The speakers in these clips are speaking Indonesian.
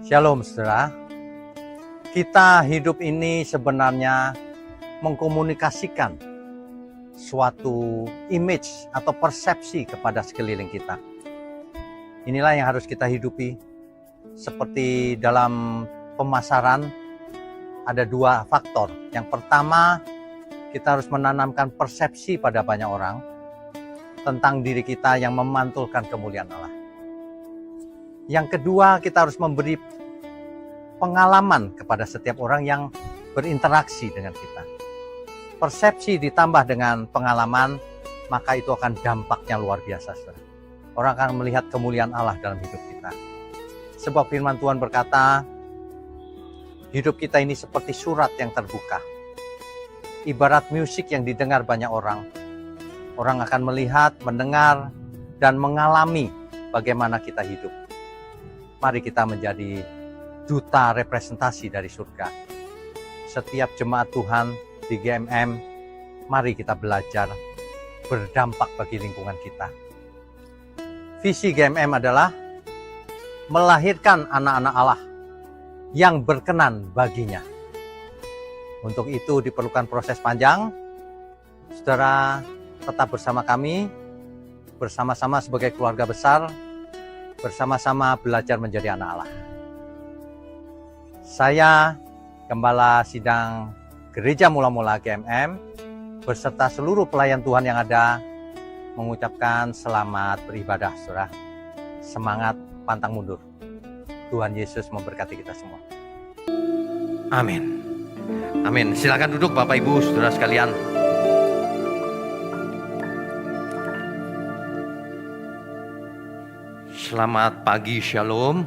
Shalom saudara. Kita hidup ini sebenarnya mengkomunikasikan suatu image atau persepsi kepada sekeliling kita. Inilah yang harus kita hidupi. Seperti dalam pemasaran ada dua faktor. Yang pertama, kita harus menanamkan persepsi pada banyak orang tentang diri kita yang memantulkan kemuliaan Allah. Yang kedua, kita harus memberi pengalaman kepada setiap orang yang berinteraksi dengan kita. Persepsi ditambah dengan pengalaman, maka itu akan dampaknya luar biasa, saudara. Orang akan melihat kemuliaan Allah dalam hidup kita. Sebab firman Tuhan berkata, hidup kita ini seperti surat yang terbuka. Ibarat musik yang didengar banyak orang. Orang akan melihat, mendengar, dan mengalami bagaimana kita hidup. Mari kita menjadi duta representasi dari surga. Setiap jemaat Tuhan di GMM, mari kita belajar berdampak bagi lingkungan kita. Visi GMM adalah melahirkan anak-anak Allah yang berkenan baginya. Untuk itu diperlukan proses panjang. Saudara tetap bersama kami, bersama-sama sebagai keluarga besar, bersama-sama belajar menjadi anak Allah. Saya, Gembala Sidang Gereja Mula-Mula GMM, beserta seluruh pelayan Tuhan yang ada, mengucapkan selamat beribadah, saudara. Semangat, pantang mundur. Tuhan Yesus memberkati kita semua. Amin. Amin. Silakan duduk Bapak Ibu, saudara sekalian. Selamat pagi, Shalom.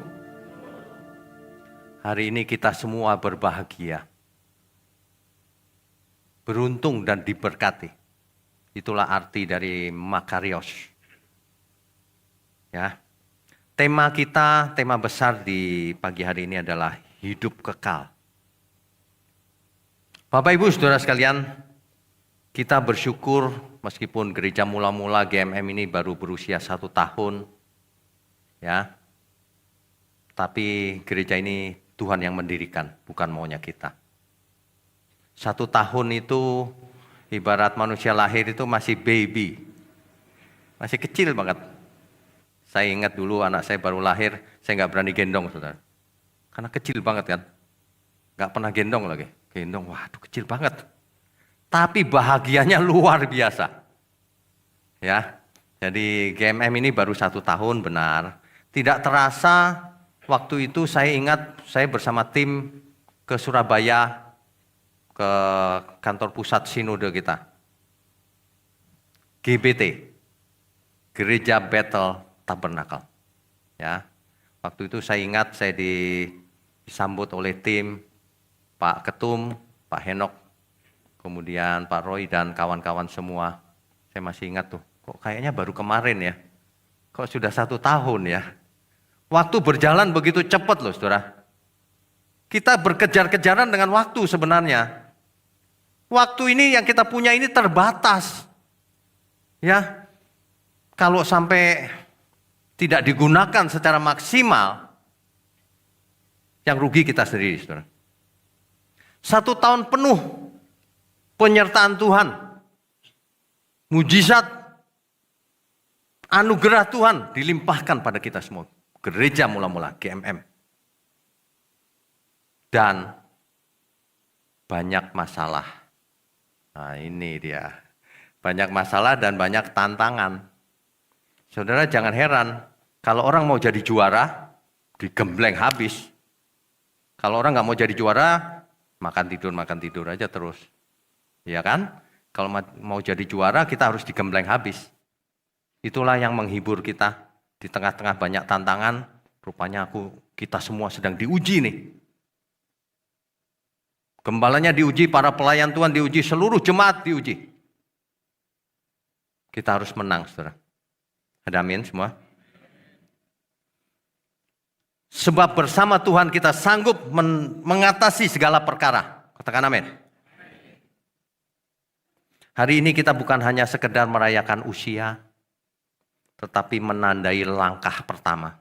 Hari ini kita semua berbahagia, beruntung dan diberkati. Itulah arti dari Makarios. Ya. Tema kita, tema besar di pagi hari ini adalah hidup kekal. Bapak Ibu saudara sekalian, kita bersyukur meskipun gereja mula-mula GMM ini baru berusia 1 tahun. Ya, tapi gereja ini Tuhan yang mendirikan, bukan maunya kita. 1 tahun itu ibarat manusia lahir itu masih baby, masih kecil banget. Saya ingat dulu anak saya baru lahir, saya nggak berani gendong, saudara, karena kecil banget kan, nggak pernah gendong lagi. Gendong, waduh kecil banget. Tapi bahagianya luar biasa. Ya, jadi GMM ini baru 1 tahun benar. Tidak terasa waktu itu saya ingat saya bersama tim ke Surabaya, ke kantor pusat sinode kita. GBT, Gereja Bethel Tabernakel. Ya, waktu itu saya ingat saya disambut oleh tim Pak Ketum, Pak Henok, kemudian Pak Roy dan kawan-kawan semua. Saya masih ingat tuh, kok kayaknya baru kemarin ya, kok sudah 1 tahun ya. Waktu berjalan begitu cepat loh saudara. Kita berkejar-kejaran dengan waktu sebenarnya. Waktu ini yang kita punya ini terbatas. Ya, kalau sampai tidak digunakan secara maksimal, yang rugi kita sendiri saudara. 1 tahun penuh penyertaan Tuhan, mujizat, anugerah Tuhan dilimpahkan pada kita semua. Gereja mula-mula GMM. Dan banyak masalah. Nah ini dia. Banyak masalah dan banyak tantangan. Saudara jangan heran, kalau orang mau jadi juara, digembleng habis. Kalau orang nggak mau jadi juara, makan tidur aja terus. Ya kan? Kalau mau jadi juara, kita harus digembleng habis. Itulah yang menghibur kita. Di tengah-tengah banyak tantangan, rupanya kita semua sedang diuji nih. Gembalanya diuji, para pelayan Tuhan diuji, seluruh jemaat diuji. Kita harus menang, saudara. Ada amin semua? Sebab bersama Tuhan kita sanggup mengatasi segala perkara. Katakan amin. Hari ini kita bukan hanya sekedar merayakan usia, tetapi menandai langkah pertama.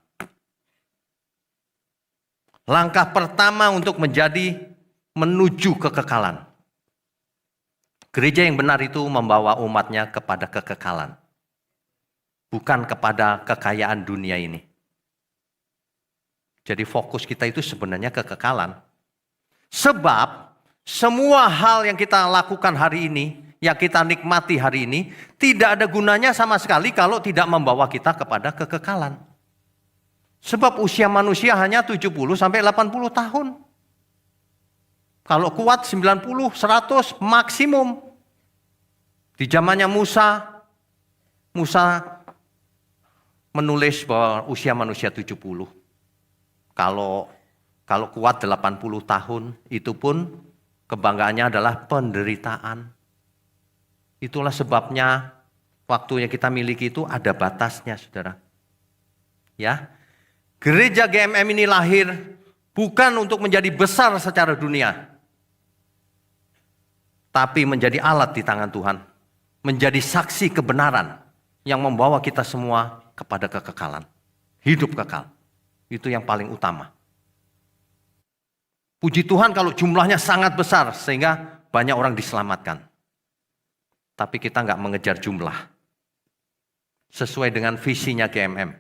Langkah pertama untuk menuju kekekalan. Gereja yang benar itu membawa umatnya kepada kekekalan. Bukan kepada kekayaan dunia ini. Jadi fokus kita itu sebenarnya kekekalan. Sebab semua hal yang kita lakukan hari ini, yang kita nikmati hari ini, tidak ada gunanya sama sekali kalau tidak membawa kita kepada kekekalan. Sebab usia manusia hanya 70 sampai 80 tahun. Kalau kuat 90, 100 maksimum. Di zamannya Musa menulis bahwa usia manusia 70. Kalau kuat 80 tahun, itu pun kebanggaannya adalah penderitaan. Itulah sebabnya waktu yang kita miliki itu ada batasnya, saudara. Ya, gereja GMM ini lahir bukan untuk menjadi besar secara dunia, tapi menjadi alat di tangan Tuhan, menjadi saksi kebenaran yang membawa kita semua kepada kekekalan, hidup kekal. Itu yang paling utama. Puji Tuhan kalau jumlahnya sangat besar sehingga banyak orang diselamatkan. Tapi kita nggak mengejar jumlah. Sesuai dengan visinya GMM.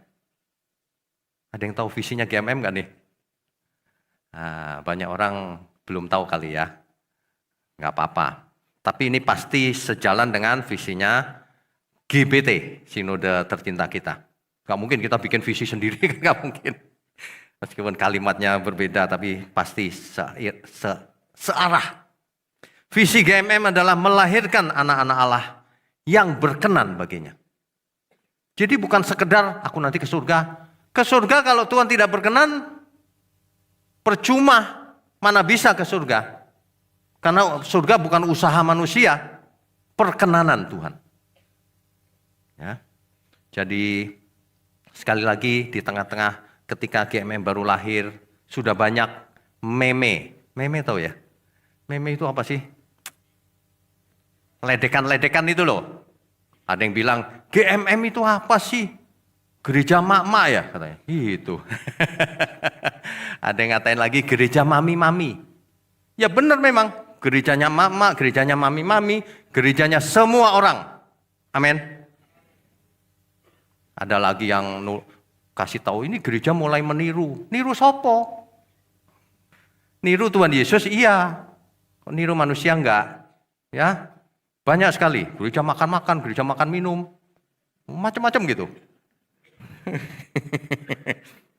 Ada yang tahu visinya GMM nggak nih? Nah, banyak orang belum tahu kali ya. Nggak apa-apa. Tapi ini pasti sejalan dengan visinya GBT, Sinode Tercinta kita. Nggak mungkin kita bikin visi sendiri, nggak mungkin. Meskipun kalimatnya berbeda, tapi pasti searah. Visi GMM adalah melahirkan anak-anak Allah yang berkenan baginya. Jadi bukan sekedar aku nanti ke surga. Ke surga kalau Tuhan tidak berkenan, percuma, mana bisa ke surga. Karena surga bukan usaha manusia, perkenanan Tuhan. Ya. Jadi sekali lagi di tengah-tengah ketika GMM baru lahir, sudah banyak meme. Meme tahu ya? Meme itu apa sih? Ledekan-ledekan itu loh. Ada yang bilang, GMM itu apa sih? Gereja mak-mak ya katanya. Itu. Ada yang ngatain lagi gereja mami-mami. Ya benar memang. Gerejanya mak-mak, gerejanya mami-mami, gerejanya semua orang. Amin. Ada lagi yang kasih tahu ini gereja mulai meniru. Niru sopo? Niru Tuhan Yesus iya. Kok niru manusia enggak? Ya. Banyak sekali, gereja makan-makan, gereja makan minum, macam-macam gitu.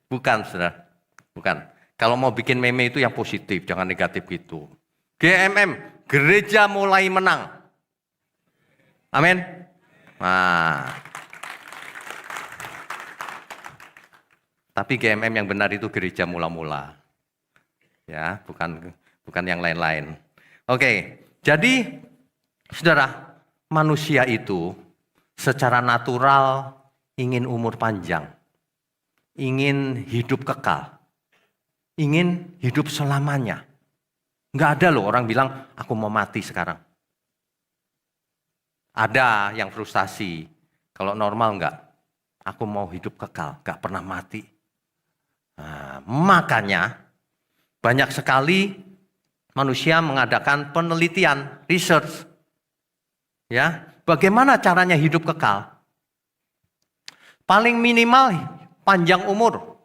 Bukan, saudara, bukan. Kalau mau bikin meme itu yang positif, jangan negatif gitu. GMM, gereja mulai menang. Amin. Nah. Tapi GMM yang benar itu gereja mula-mula. Ya, bukan yang lain-lain. Oke, jadi saudara, manusia itu secara natural ingin umur panjang, ingin hidup kekal, ingin hidup selamanya. Enggak ada loh orang bilang, aku mau mati sekarang. Ada yang frustasi, kalau normal enggak, aku mau hidup kekal, enggak pernah mati. Nah, makanya banyak sekali manusia mengadakan penelitian, research. Ya, bagaimana caranya hidup kekal? Paling minimal panjang umur.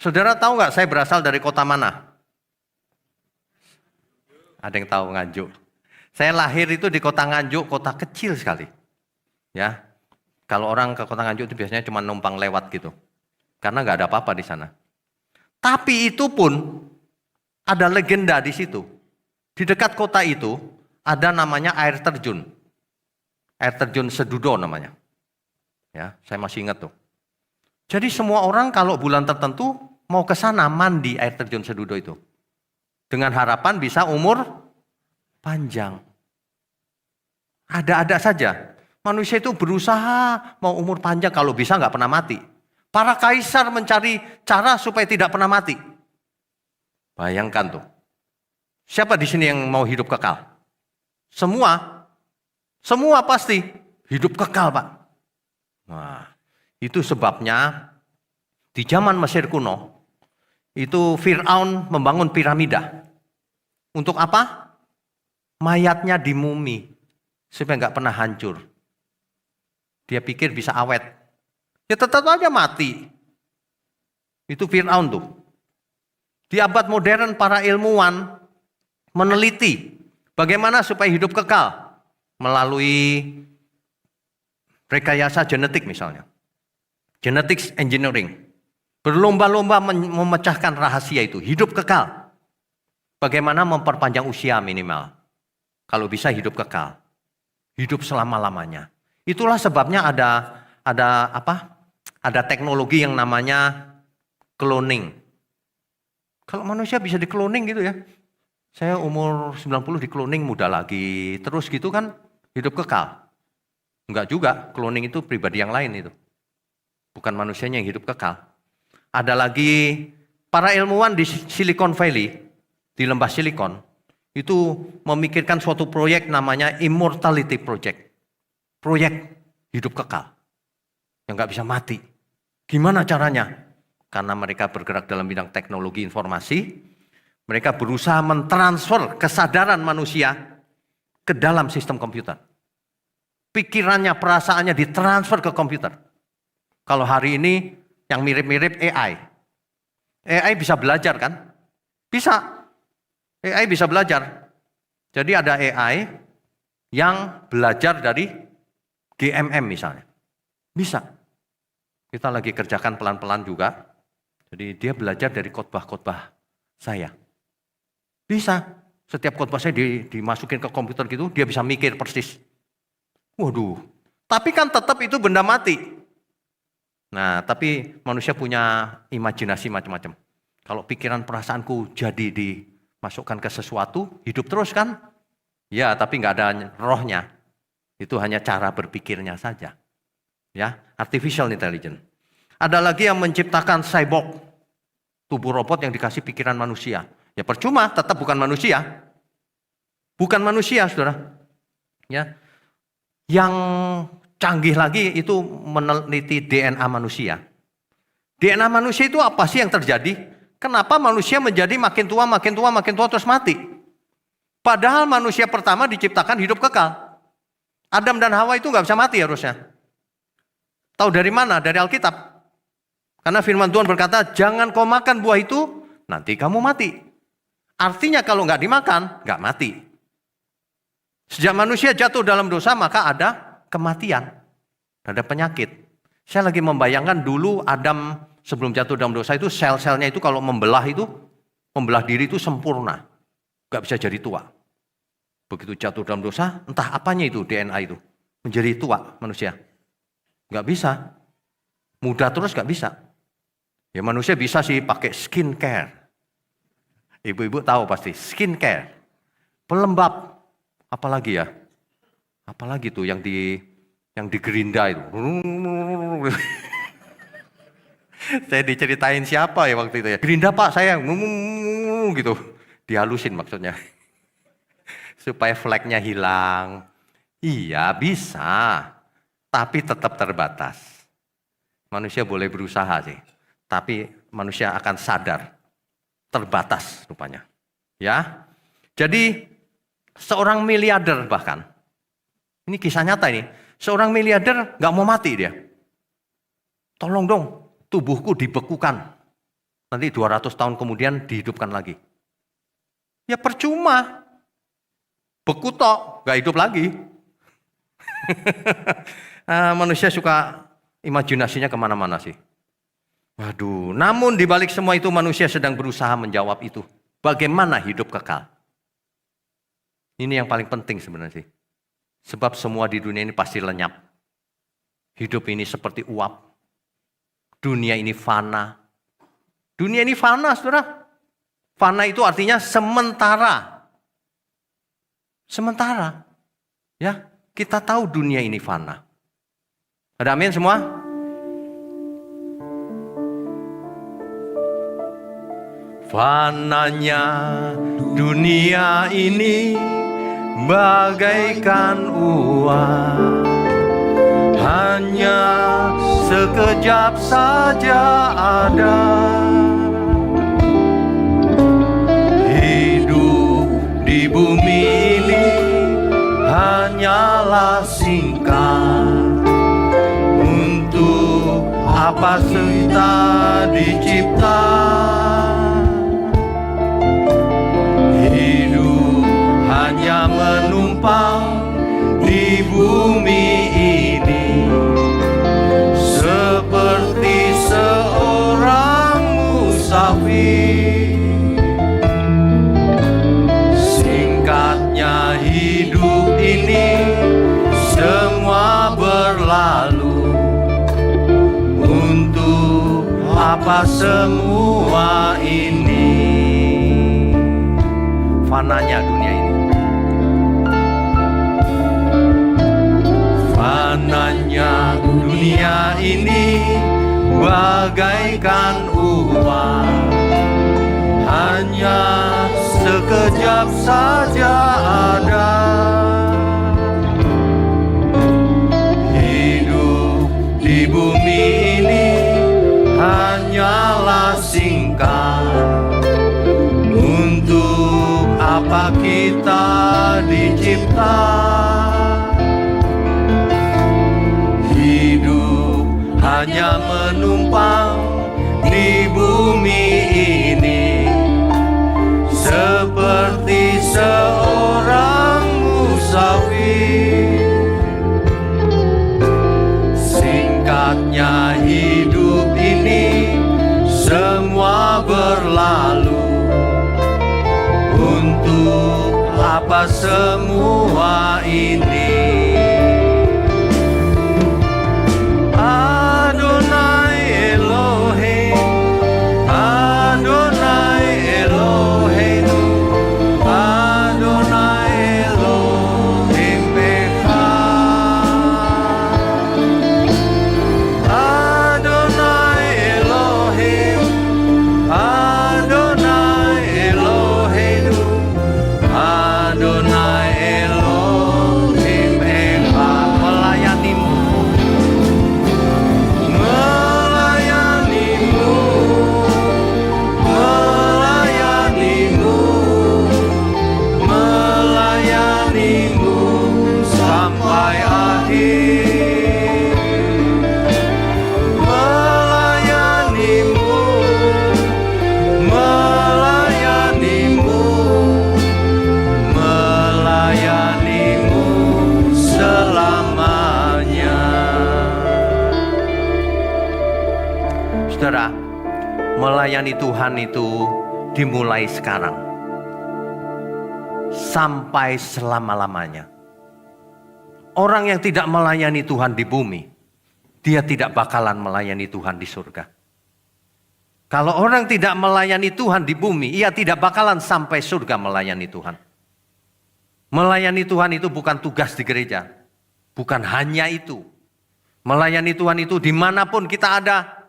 Saudara tahu nggak saya berasal dari kota mana? Ada yang tahu Nganjuk? Saya lahir itu di kota Nganjuk, kota kecil sekali. Ya, kalau orang ke kota Nganjuk itu biasanya cuma numpang lewat gitu, karena nggak ada apa-apa di sana. Tapi itu pun ada legenda di situ. Di dekat kota itu ada namanya air terjun. Air terjun Sedudo namanya. Ya, saya masih ingat tuh. Jadi semua orang kalau bulan tertentu mau ke sana mandi air terjun Sedudo itu. Dengan harapan bisa umur panjang. Ada-ada saja. Manusia itu berusaha mau umur panjang, kalau bisa nggak pernah mati. Para kaisar mencari cara supaya tidak pernah mati. Bayangkan tuh. Siapa di sini yang mau hidup kekal? Semua pasti hidup kekal, Pak. Nah, itu sebabnya di zaman Mesir kuno Itu Fir'aun membangun piramida. Untuk apa? Mayatnya dimumi supaya nggak pernah hancur. Dia pikir bisa awet. Ya tetap aja mati. Itu Fir'aun tuh. Di abad modern para ilmuwan meneliti bagaimana supaya hidup kekal melalui rekayasa genetik misalnya. Genetics engineering. Berlomba-lomba memecahkan rahasia itu. Hidup kekal. Bagaimana memperpanjang usia minimal. Kalau bisa hidup kekal. Hidup selama-lamanya. Itulah sebabnya ada teknologi yang namanya cloning. Kalau manusia bisa di-cloning gitu ya. Saya umur 90 di-cloning muda lagi. Terus gitu kan hidup kekal. Enggak juga, cloning itu pribadi yang lain itu. Bukan manusianya yang hidup kekal. Ada lagi para ilmuwan di Silicon Valley, di lembah Silikon, itu memikirkan suatu proyek namanya Immortality Project. Proyek hidup kekal, yang nggak bisa mati. Gimana caranya? Karena mereka bergerak dalam bidang teknologi informasi, mereka berusaha mentransfer kesadaran manusia ke dalam sistem komputer. Pikirannya, perasaannya ditransfer ke komputer. Kalau hari ini yang mirip-mirip AI. AI bisa belajar kan? Bisa. AI bisa belajar. Jadi ada AI yang belajar dari GMM misalnya. Bisa. Kita lagi kerjakan pelan-pelan juga. Jadi dia belajar dari khotbah-khotbah saya. Bisa. Setiap khotbah saya dimasukin ke komputer gitu, dia bisa mikir persis. Waduh. Tapi kan tetap itu benda mati. Nah, tapi manusia punya imajinasi macam-macam. Kalau pikiran perasaanku jadi dimasukkan ke sesuatu, hidup terus kan? Ya, tapi nggak ada rohnya. Itu hanya cara berpikirnya saja. Ya, artificial intelligence. Ada lagi yang menciptakan cyborg, tubuh robot yang dikasih pikiran manusia. Ya percuma, tetap bukan manusia. Bukan manusia, saudara. Ya, yang canggih lagi itu meneliti DNA manusia. DNA manusia itu apa sih yang terjadi? Kenapa manusia menjadi makin tua, makin tua, makin tua terus mati? Padahal manusia pertama diciptakan hidup kekal. Adam dan Hawa itu nggak bisa mati harusnya. Tahu dari mana? Dari Alkitab. Karena firman Tuhan berkata, jangan kau makan buah itu, nanti kamu mati. Artinya kalau nggak dimakan, nggak mati. Sejak manusia jatuh dalam dosa, maka ada kematian, ada penyakit. Saya lagi membayangkan dulu Adam sebelum jatuh dalam dosa itu sel-selnya itu kalau membelah diri itu sempurna, gak bisa jadi tua. Begitu jatuh dalam dosa, entah apanya itu DNA itu menjadi tua manusia, gak bisa. Muda terus gak bisa. Ya manusia bisa sih pakai skin care. Ibu-ibu tahu pasti skin care, pelembab, apalagi ya. Apalagi tuh yang di Gerinda itu. Saya diceritain siapa ya waktu itu ya. Gerinda Pak saya gitu. Dihalusin maksudnya. Supaya fleknya hilang. Iya bisa. Tapi tetap terbatas. Manusia boleh berusaha sih. Tapi manusia akan sadar. Terbatas rupanya. Ya. Jadi seorang miliarder bahkan. Ini kisah nyata ini. Seorang miliarder nggak mau mati dia. Tolong dong, tubuhku dibekukan. Nanti 200 tahun kemudian dihidupkan lagi. Ya percuma. Beku tok, nggak hidup lagi. Manusia suka imajinasinya kemana-mana sih. Waduh, namun dibalik semua itu manusia sedang berusaha menjawab itu. Bagaimana hidup kekal? Ini yang paling penting sebenarnya sih. Sebab semua di dunia ini pasti lenyap. Hidup ini seperti uap. Dunia ini fana. Dunia ini fana, saudara. Fana itu artinya sementara. Sementara. Ya, kita tahu dunia ini fana. Ada amin semua? Fananya dunia ini bagaikan uap, hanya sekejap saja ada. apa kita dicipta, hidup hanya menumpang di bumi ini, seperti seorang musafir. Singkatnya hidup ini semua berlalu, untuk apa semua ini? Fananya dunia ini, fananya dunia ini bagaikan uang, hanya sekejap saja ada. Hidup di bumi ini hanyalah singkat, untuk apa kita dicipta? Hidup hanya menumpang di bumi ini, seperti seorang musafir. Singkatnya hidup ini semua berlalu, untuk apa semua ini? Adonai Elohim, Adonai Eloheinu, Adonai Elohim Echad. Adonai Elohim, Adonai Eloheinu, Adonai Elohim Echad. Melayanimu, melayanimu, melayanimu, melayanimu sampai akhir. Melayanimu, melayanimu, melayanimu selamanya. Saudara, melayani Tuhan itu dimulai sekarang sampai selama-lamanya. Orang yang tidak melayani Tuhan di bumi, dia tidak bakalan melayani Tuhan di surga. Kalau orang tidak melayani Tuhan di bumi, ia tidak bakalan sampai surga melayani Tuhan. Melayani Tuhan itu bukan tugas di gereja, bukan hanya itu. Melayani Tuhan itu dimanapun kita ada,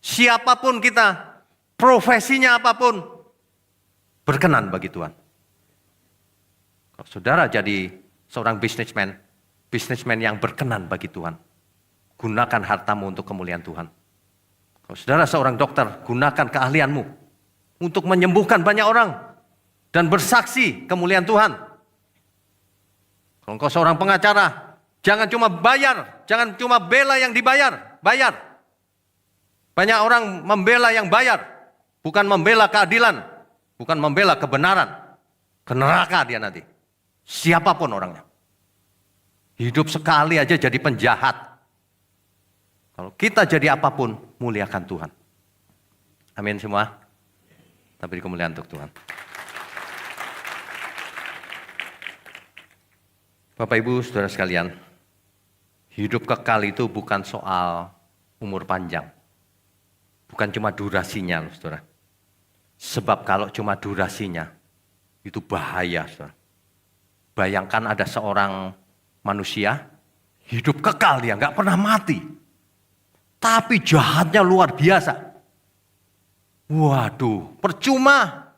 siapapun kita, profesinya apapun, berkenan bagi Tuhan. Kalau saudara jadi seorang bisnismen yang berkenan bagi Tuhan, gunakan hartamu untuk kemuliaan Tuhan. Kalau saudara seorang dokter, gunakan keahlianmu untuk menyembuhkan banyak orang dan bersaksi kemuliaan Tuhan. Kalau engkau seorang pengacara, jangan cuma bayar, jangan cuma bela yang dibayar, bayar. Banyak orang membela yang bayar, bukan membela keadilan, bukan membela kebenaran. Ke neraka dia nanti, siapapun orangnya. Hidup sekali aja jadi penjahat. Kalau kita jadi apapun, muliakan Tuhan. Amin semua. Kita beri kemuliaan untuk Tuhan. Bapak Ibu Saudara sekalian, hidup kekal itu bukan soal umur panjang. Bukan cuma durasinya, saudara. Sebab kalau cuma durasinya, itu bahaya, saudara. Bayangkan ada seorang manusia, hidup kekal dia, nggak pernah mati. Tapi jahatnya luar biasa. Waduh, percuma.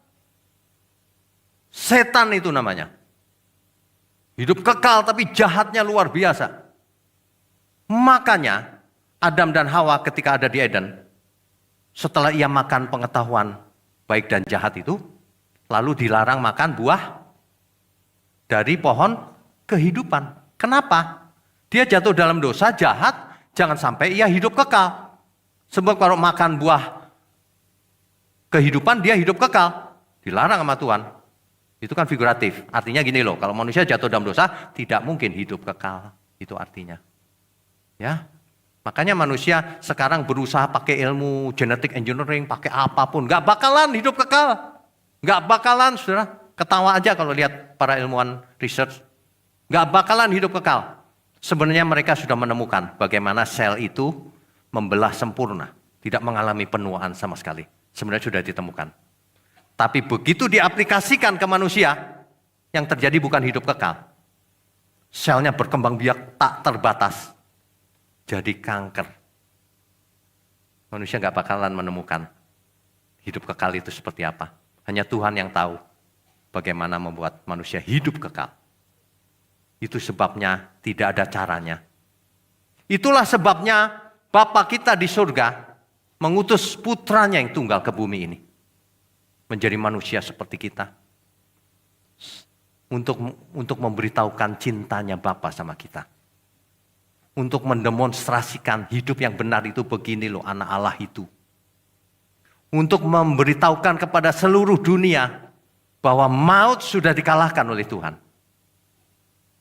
Setan itu namanya. Hidup kekal tapi jahatnya luar biasa. Makanya Adam dan Hawa ketika ada di Eden, setelah ia makan pengetahuan baik dan jahat itu, lalu dilarang makan buah dari pohon kehidupan. Kenapa? Dia jatuh dalam dosa jahat, jangan sampai ia hidup kekal. Sebab kalau makan buah kehidupan, dia hidup kekal. Dilarang sama Tuhan. Itu kan figuratif. Artinya gini loh, kalau manusia jatuh dalam dosa, tidak mungkin hidup kekal. Itu artinya. Ya, makanya manusia sekarang berusaha pakai ilmu genetic engineering, pakai apapun. Gak bakalan hidup kekal. Gak bakalan, saudara. Ketawa aja kalau lihat para ilmuwan research. Gak bakalan hidup kekal. Sebenarnya mereka sudah menemukan bagaimana sel itu membelah sempurna. Tidak mengalami penuaan sama sekali. Sebenarnya sudah ditemukan. Tapi begitu diaplikasikan ke manusia, yang terjadi bukan hidup kekal. Selnya berkembang biak tak terbatas. Jadi kanker. Manusia gak bakalan menemukan hidup kekal itu seperti apa. Hanya Tuhan yang tahu bagaimana membuat manusia hidup kekal. Itu sebabnya tidak ada caranya. Itulah sebabnya Bapa kita di surga mengutus putranya yang tunggal ke bumi ini. Menjadi manusia seperti kita. Untuk memberitahukan cintanya Bapa sama kita. Untuk mendemonstrasikan hidup yang benar itu begini loh, anak Allah itu. Untuk memberitahukan kepada seluruh dunia bahwa maut sudah dikalahkan oleh Tuhan.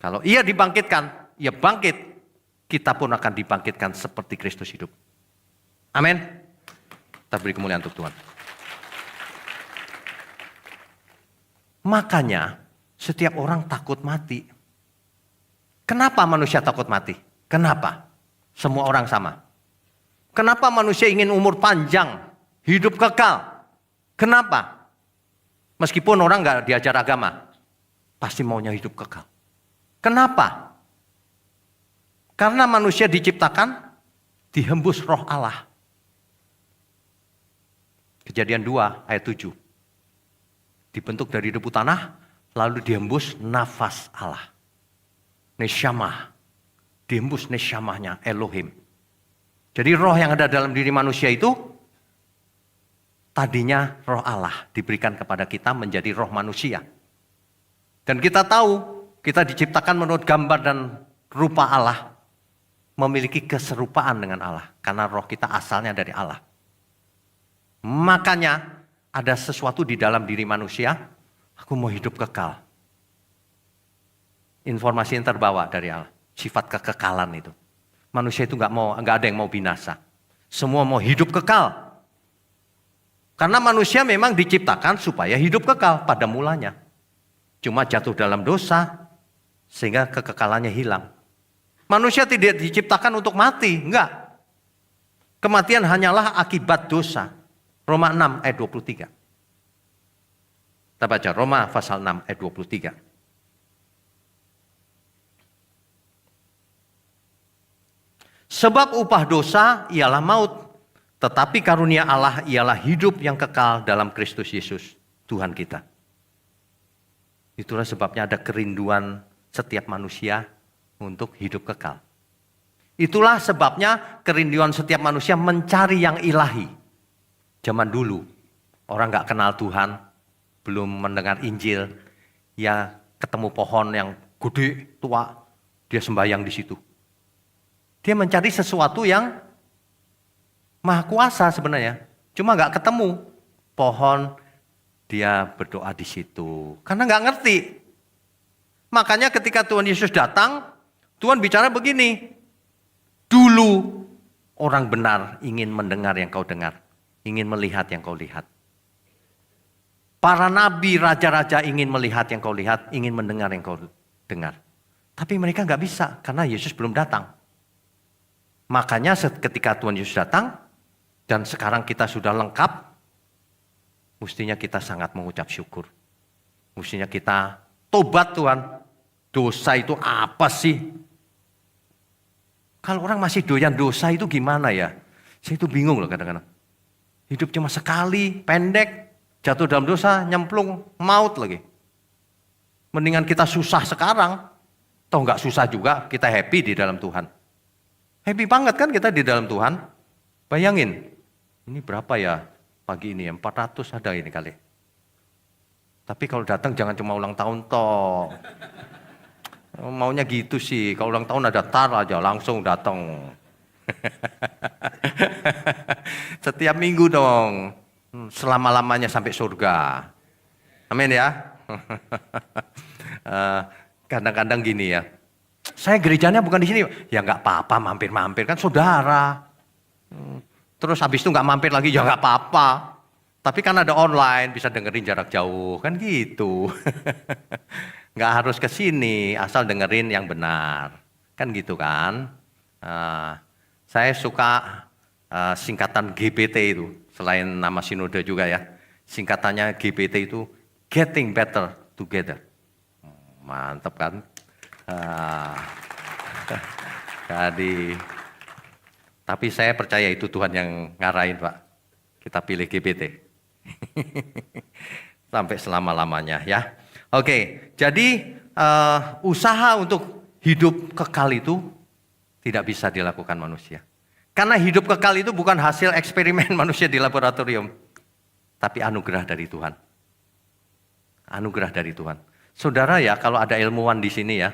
Kalau ia dibangkitkan, ia bangkit, kita pun akan dibangkitkan seperti Kristus hidup. Amin. Kita beri kemuliaan untuk Tuhan. Makanya setiap orang takut mati. Kenapa manusia takut mati? Kenapa? Semua orang sama. Kenapa manusia ingin umur panjang, hidup kekal? Kenapa? Meskipun orang nggak diajar agama, pasti maunya hidup kekal. Kenapa? Karena manusia diciptakan dihembus roh Allah. Kejadian 2 ayat 7. Dibentuk dari debu tanah, lalu dihembus nafas Allah. Nesyamah. Dihembus nesyamahnya Elohim. Jadi roh yang ada dalam diri manusia itu tadinya roh Allah diberikan kepada kita menjadi roh manusia. Dan kita tahu, kita diciptakan menurut gambar dan rupa Allah. Memiliki keserupaan dengan Allah. Karena roh kita asalnya dari Allah. Makanya ada sesuatu di dalam diri manusia, aku mau hidup kekal. Informasi yang terbawa dari Allah. Sifat kekekalan itu. Manusia itu nggak ada yang mau binasa. Semua mau hidup kekal. Karena manusia memang diciptakan supaya hidup kekal pada mulanya. Cuma jatuh dalam dosa, sehingga kekekalannya hilang. Manusia tidak diciptakan untuk mati, enggak. Kematian hanyalah akibat dosa. Roma 6 ayat 23. Kita baca Roma pasal 6 ayat 23. Sebab upah dosa ialah maut. Tetapi karunia Allah ialah hidup yang kekal dalam Kristus Yesus, Tuhan kita. Itulah sebabnya ada kerinduan setiap manusia untuk hidup kekal. Itulah sebabnya kerinduan setiap manusia mencari yang ilahi. Zaman dulu, orang gak kenal Tuhan, belum mendengar Injil, ya ketemu pohon yang gede, tua, dia sembahyang di situ. Dia mencari sesuatu yang Maha Kuasa sebenarnya. Cuma gak ketemu pohon, dia berdoa di situ. Karena gak ngerti. Makanya ketika Tuhan Yesus datang, Tuhan bicara begini. Dulu orang benar ingin mendengar yang kau dengar. Ingin melihat yang kau lihat. Para nabi, raja-raja ingin melihat yang kau lihat. Ingin mendengar yang kau dengar. Tapi mereka gak bisa karena Yesus belum datang. Makanya ketika Tuhan Yesus datang, dan sekarang kita sudah lengkap, mestinya kita sangat mengucap syukur. Mestinya kita tobat Tuhan. Dosa itu apa sih? Kalau orang masih doyan dosa itu gimana ya? Saya itu bingung loh kadang-kadang. Hidup cuma sekali, pendek, jatuh dalam dosa, nyemplung, maut lagi. Mendingan kita susah sekarang, toh nggak susah juga, kita happy di dalam Tuhan. Happy banget kan kita di dalam Tuhan? Bayangin, ini berapa ya pagi ini? 400 ada ini kali. Tapi kalau datang jangan cuma ulang tahun toh. Maunya gitu sih, kalau ulang tahun ada tar aja langsung datang. Setiap minggu dong. Selama-lamanya sampai surga. Amin ya. Kadang-kadang gini ya. Saya gerejanya bukan di sini. Ya nggak apa-apa mampir-mampir kan saudara. Terus habis itu nggak mampir lagi ya nggak apa-apa. Tapi kan ada online bisa dengerin jarak jauh kan gitu. Nggak harus ke sini asal dengerin yang benar. Kan gitu kan. Saya suka singkatan GPT itu. Selain nama sinode juga ya. Singkatannya GPT itu Getting Better Together. Mantap kan? Jadi, tapi saya percaya itu Tuhan yang ngarahin Pak. Kita pilih GPT. Sampai selama-lamanya ya. Oke, jadi usaha untuk hidup kekal itu tidak bisa dilakukan manusia. Karena hidup kekal itu bukan hasil eksperimen manusia di laboratorium. Tapi anugerah dari Tuhan. Anugerah dari Tuhan. Saudara ya, kalau ada ilmuwan di sini ya,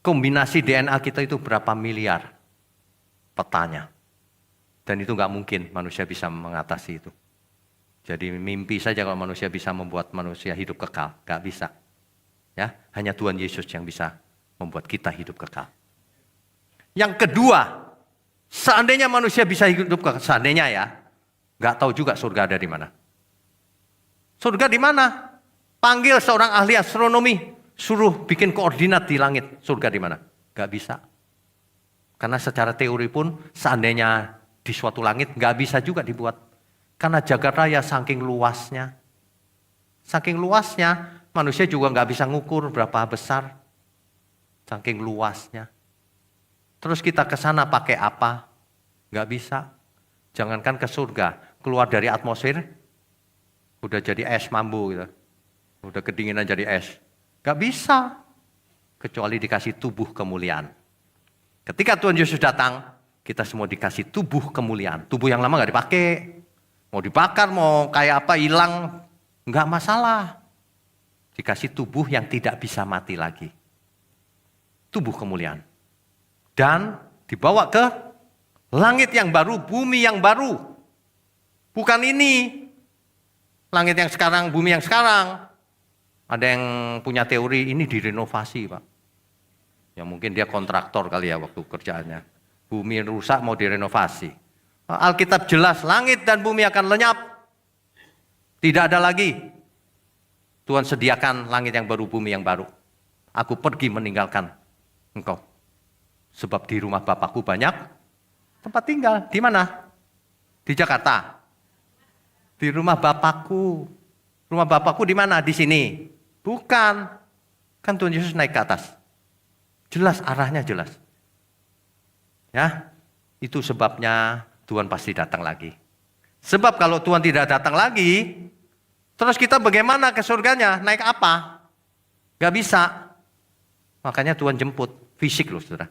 kombinasi DNA kita itu berapa miliar petanya. Dan itu nggak mungkin manusia bisa mengatasi itu. Jadi mimpi saja kalau manusia bisa membuat manusia hidup kekal. Nggak bisa. Ya, hanya Tuhan Yesus yang bisa membuat kita hidup kekal. Yang kedua, seandainya manusia bisa hidup kekal, seandainya ya, nggak tahu juga surga ada di mana. Surga di mana? Panggil seorang ahli astronomi, suruh bikin koordinat di langit. Surga di mana? Nggak bisa. Karena secara teori pun, seandainya di suatu langit, nggak bisa juga dibuat. Karena jagat raya saking luasnya. Saking luasnya, manusia juga nggak bisa ngukur berapa besar. Saking luasnya. Terus kita ke sana pakai apa? Nggak bisa. Jangankan ke surga, keluar dari atmosfer, udah jadi es mambu gitu. Udah kedinginan jadi es. Nggak bisa. Kecuali dikasih tubuh kemuliaan. Ketika Tuhan Yesus datang, kita semua dikasih tubuh kemuliaan. Tubuh yang lama nggak dipakai. Mau dibakar, mau kayak apa, hilang. Nggak masalah. Dikasih tubuh yang tidak bisa mati lagi. Tubuh kemuliaan. Dan dibawa ke langit yang baru, bumi yang baru. Bukan ini. Langit yang sekarang, bumi yang sekarang. Ada yang punya teori ini direnovasi Pak. Ya mungkin dia kontraktor kali ya waktu kerjaannya. Bumi rusak mau direnovasi. Alkitab jelas langit dan bumi akan lenyap. Tidak ada lagi. Tuhan sediakan langit yang baru, bumi yang baru. Aku pergi meninggalkan engkau. Sebab di rumah Bapakku banyak tempat tinggal. Di mana? Di Jakarta. Di rumah Bapakku. Rumah Bapakku di mana? Di sini. Bukan. Kan Tuhan Yesus naik ke atas. Jelas arahnya jelas. Ya. Itu sebabnya Tuhan pasti datang lagi. Sebab kalau Tuhan tidak datang lagi, terus kita bagaimana ke surganya? Naik apa? Gak bisa. Makanya Tuhan jemput. Fisik loh saudara.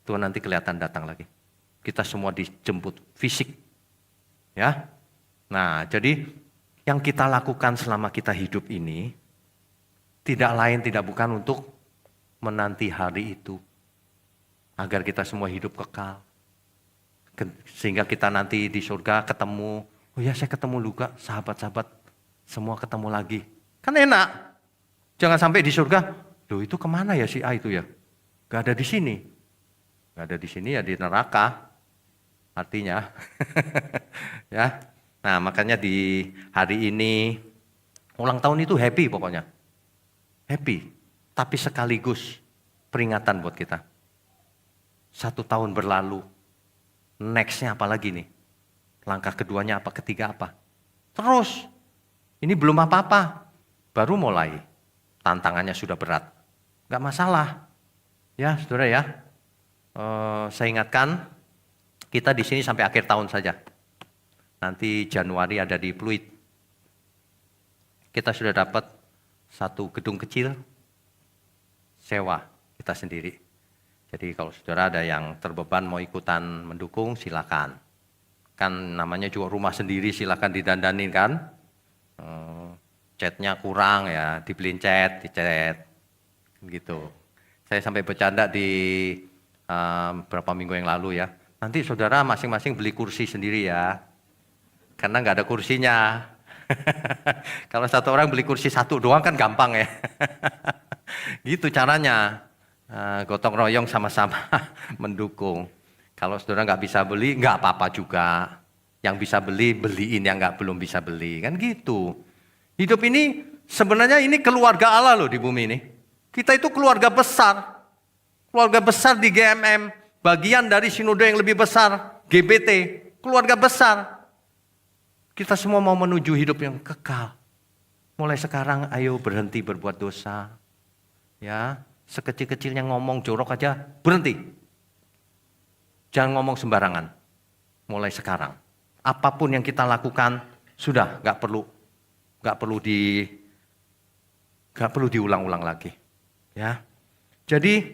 Tuhan nanti kelihatan datang lagi. Kita semua dijemput fisik. Ya. Nah, jadi yang kita lakukan selama kita hidup ini tidak lain tidak bukan untuk menanti hari itu. Agar kita semua hidup kekal. Sehingga kita nanti di surga ketemu, oh ya saya ketemu juga sahabat-sahabat semua ketemu lagi. Kan enak. Jangan sampai di surga, loh itu kemana ya si A itu ya? Gak ada di sini. Gak ada di sini ya di neraka. Artinya. Ya. Nah makanya di hari ini, ulang tahun itu happy pokoknya. Happy. Tapi sekaligus peringatan buat kita. 1 tahun berlalu. Nextnya apa lagi nih? Langkah keduanya apa, ketiga apa? Terus. Ini belum apa-apa. Baru mulai. Tantangannya sudah berat. Gak masalah. Ya saudara ya. Saya ingatkan. Kita di sini sampai akhir tahun saja. Nanti Januari ada di Pluit. Kita sudah dapat 1 gedung kecil. Sewa kita sendiri. Jadi kalau saudara ada yang terbeban mau ikutan mendukung silakan. Kan namanya juga rumah sendiri silakan didandanin kan. Catnya kurang ya dibeliin cat, dicat. Gitu. Saya sampai bercanda di beberapa minggu yang lalu ya. Nanti saudara masing-masing beli kursi sendiri ya. karena nggak ada kursinya. Kalau satu orang beli kursi satu doang kan gampang ya. Gitu caranya. Gotong royong sama-sama mendukung. Kalau saudara nggak bisa beli, nggak apa-apa juga. Yang bisa beli, beliin, yang nggak belum bisa beli. Kan gitu. Hidup ini sebenarnya ini keluarga Allah loh di bumi ini. Kita itu keluarga besar. Keluarga besar di GMM. Bagian dari sinode yang lebih besar, GBT. Keluarga besar. Kita semua mau menuju hidup yang kekal. Mulai sekarang ayo berhenti berbuat dosa. Ya, sekecil-kecilnya ngomong jorok aja berhenti. Jangan ngomong sembarangan. Mulai sekarang. Apapun yang kita lakukan sudah nggak perlu diulang-ulang lagi. Ya. Jadi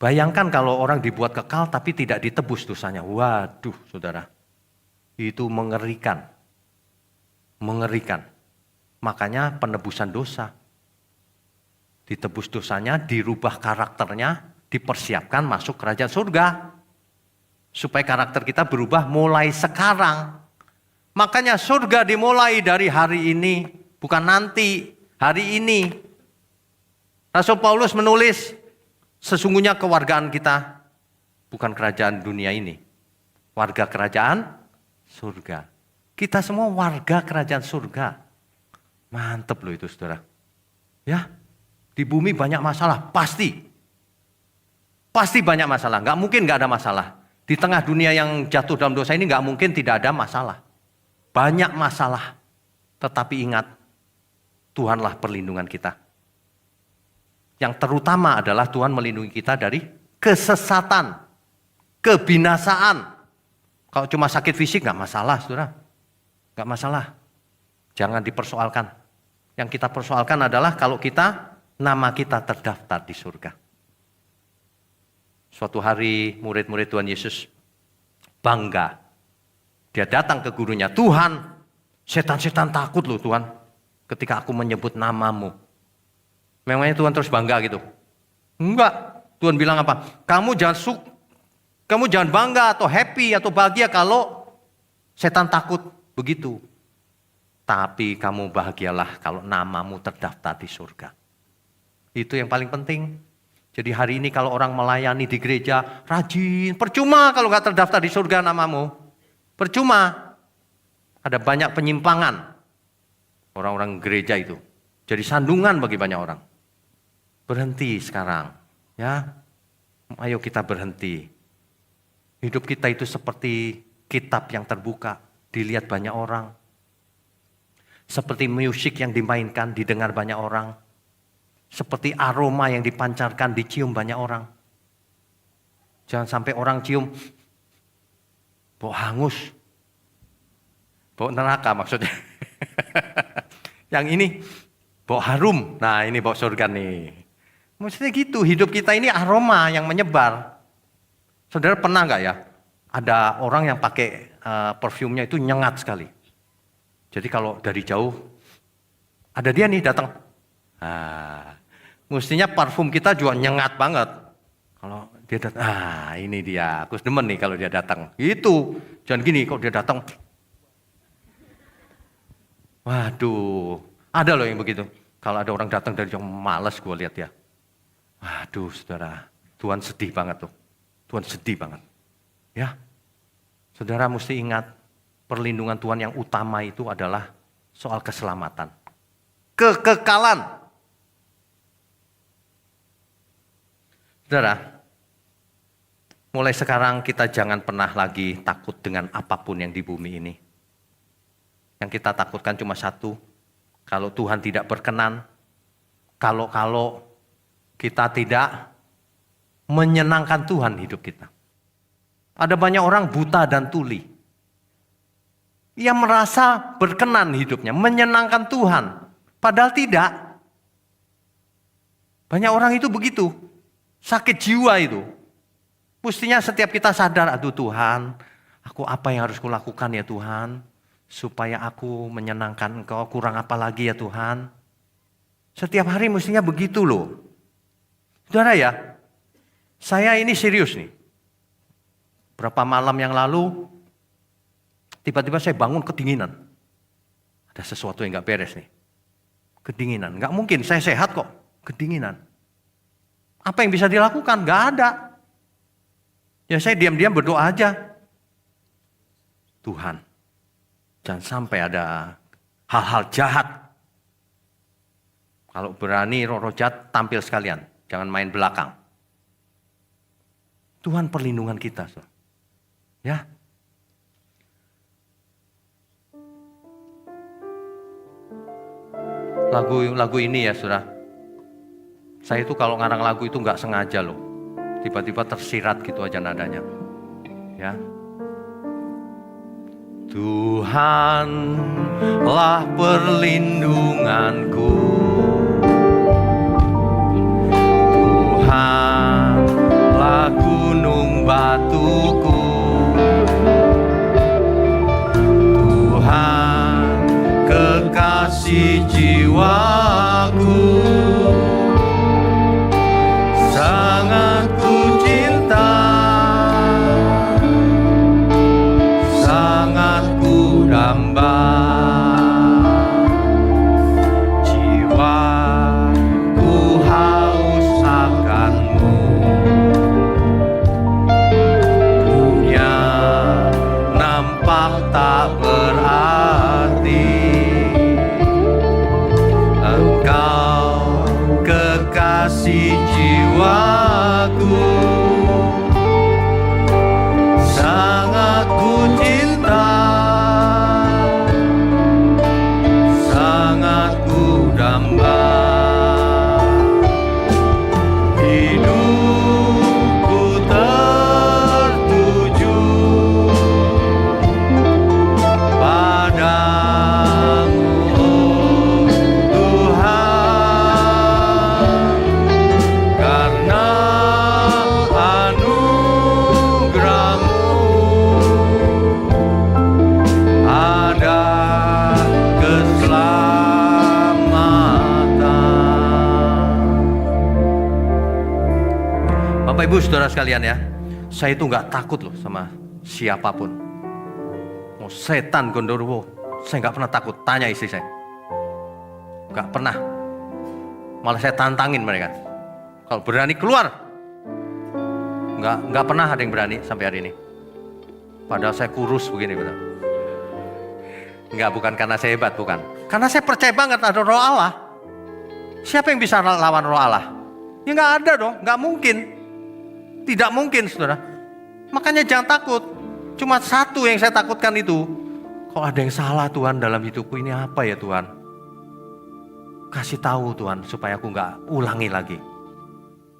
bayangkan kalau orang dibuat kekal tapi tidak ditebus dosanya. Waduh, saudara. Itu mengerikan. Mengerikan. Makanya penebusan dosa. Ditebus dosanya, dirubah karakternya, dipersiapkan masuk kerajaan surga. Supaya karakter kita berubah mulai sekarang. Makanya surga dimulai dari hari ini, bukan nanti, hari ini. Rasul Paulus menulis, sesungguhnya kewargaan kita bukan kerajaan dunia ini. Warga kerajaan surga. Kita semua warga kerajaan surga. Mantep loh itu saudara. Ya, di bumi banyak masalah, pasti. Pasti banyak masalah, nggak mungkin nggak ada masalah. Di tengah dunia yang jatuh dalam dosa ini nggak mungkin tidak ada masalah. Banyak masalah. Tetapi ingat, Tuhanlah perlindungan kita. Yang terutama adalah Tuhan melindungi kita dari kesesatan, kebinasaan. Kalau cuma sakit fisik nggak masalah, saudara. Nggak masalah. Jangan dipersoalkan. Yang kita persoalkan adalah kalau nama kita terdaftar di surga. Suatu hari murid-murid Tuhan Yesus bangga. Dia datang ke gurunya, Tuhan, setan-setan takut loh Tuhan ketika aku menyebut namamu. Memangnya Tuhan terus bangga gitu? Enggak. Tuhan bilang apa? Kamu jangan bangga atau happy atau bahagia kalau setan takut begitu. Tapi kamu bahagialah kalau namamu terdaftar di surga. Itu yang paling penting. Jadi hari ini kalau orang melayani di gereja, rajin, percuma kalau nggak terdaftar di surga namamu. Percuma. Ada banyak penyimpangan. Orang-orang gereja itu. Jadi sandungan bagi banyak orang. Berhenti sekarang. Ya, ayo kita berhenti. Hidup kita itu seperti kitab yang terbuka. Dilihat banyak orang. Seperti musik yang dimainkan, didengar banyak orang. Seperti aroma yang dipancarkan, dicium banyak orang. Jangan sampai orang cium bau hangus. Bau neraka maksudnya. Yang ini bau harum. Nah ini bau surga nih. Maksudnya gitu, hidup kita ini aroma yang menyebar. Saudara pernah nggak ya? Ada orang yang pakai parfumnya itu nyengat sekali. Jadi kalau dari jauh, ada dia nih datang. Mestinya parfum kita juga nyengat banget. Kalau dia datang, ini dia, aku demen nih kalau dia datang. Itu, jangan gini kalau dia datang. Waduh, ada loh yang begitu. Kalau ada orang datang dari jauh, malas gue lihat ya. Waduh saudara, Tuhan sedih banget tuh. Tuhan sedih banget. Ya, saudara mesti ingat, perlindungan Tuhan yang utama itu adalah soal keselamatan. Kekekalan. Saudara, mulai sekarang kita jangan pernah lagi takut dengan apapun yang di bumi ini. Yang kita takutkan cuma satu, kalau Tuhan tidak berkenan, kalau kita tidak menyenangkan Tuhan hidup kita. Ada banyak orang buta dan tuli. Ia merasa berkenan hidupnya, menyenangkan Tuhan. Padahal tidak. Banyak orang itu begitu. Sakit jiwa itu. Mestinya setiap kita sadar, aduh Tuhan, aku apa yang harus kulakukan ya Tuhan, supaya aku menyenangkan Engkau, kurang apa lagi ya Tuhan. Setiap hari mestinya begitu loh. Saudara ya, saya ini serius nih. Berapa malam yang lalu, Tiba-tiba saya bangun kedinginan. Ada sesuatu yang nggak beres nih. Kedinginan, nggak mungkin, saya sehat kok. Kedinginan. Apa yang bisa dilakukan? Nggak ada. Ya saya diam-diam berdoa aja. Tuhan, jangan sampai ada hal-hal jahat. Kalau berani roh-roh jahat, tampil sekalian. Jangan main belakang. Tuhan perlindungan kita. Ya. Lagu ini ya saudara. Saya itu kalau ngarang lagu itu nggak sengaja loh. Tiba-tiba tersirat gitu aja nadanya. Ya. Tuhanlah perlindunganku. Tuhanlah gunung batuku. Tuhan kekasih jiwaku. Sangat ku cinta, sangat ku damba. Jiwaku haus akanmu. Dunia nampak tak berarti. Engkau kekasih jiwaku. Sangat ku cinta, sangat ku damba. Hidupku tertuju padamu, oh Tuhan, karena anugerah-Mu ada keselamatan. Bapak Ibu Saudara sekalian ya, saya itu nggak takut loh sama siapapun. Mau setan gondoruo, saya nggak pernah takut. Tanya istri saya, nggak pernah. Malah saya tantangin mereka. Kalau berani keluar, nggak pernah ada yang berani sampai hari ini. Padahal saya kurus begini betul. Nggak, bukan karena saya hebat, bukan. Karena saya percaya banget ada roh Allah. Siapa yang bisa lawan roh Allah? Ya nggak ada dong, nggak mungkin. Tidak mungkin saudara. Makanya jangan takut. Cuma satu yang saya takutkan itu. Kalau ada yang salah Tuhan dalam hidupku ini apa ya Tuhan? Kasih tahu Tuhan supaya aku nggak ulangi lagi.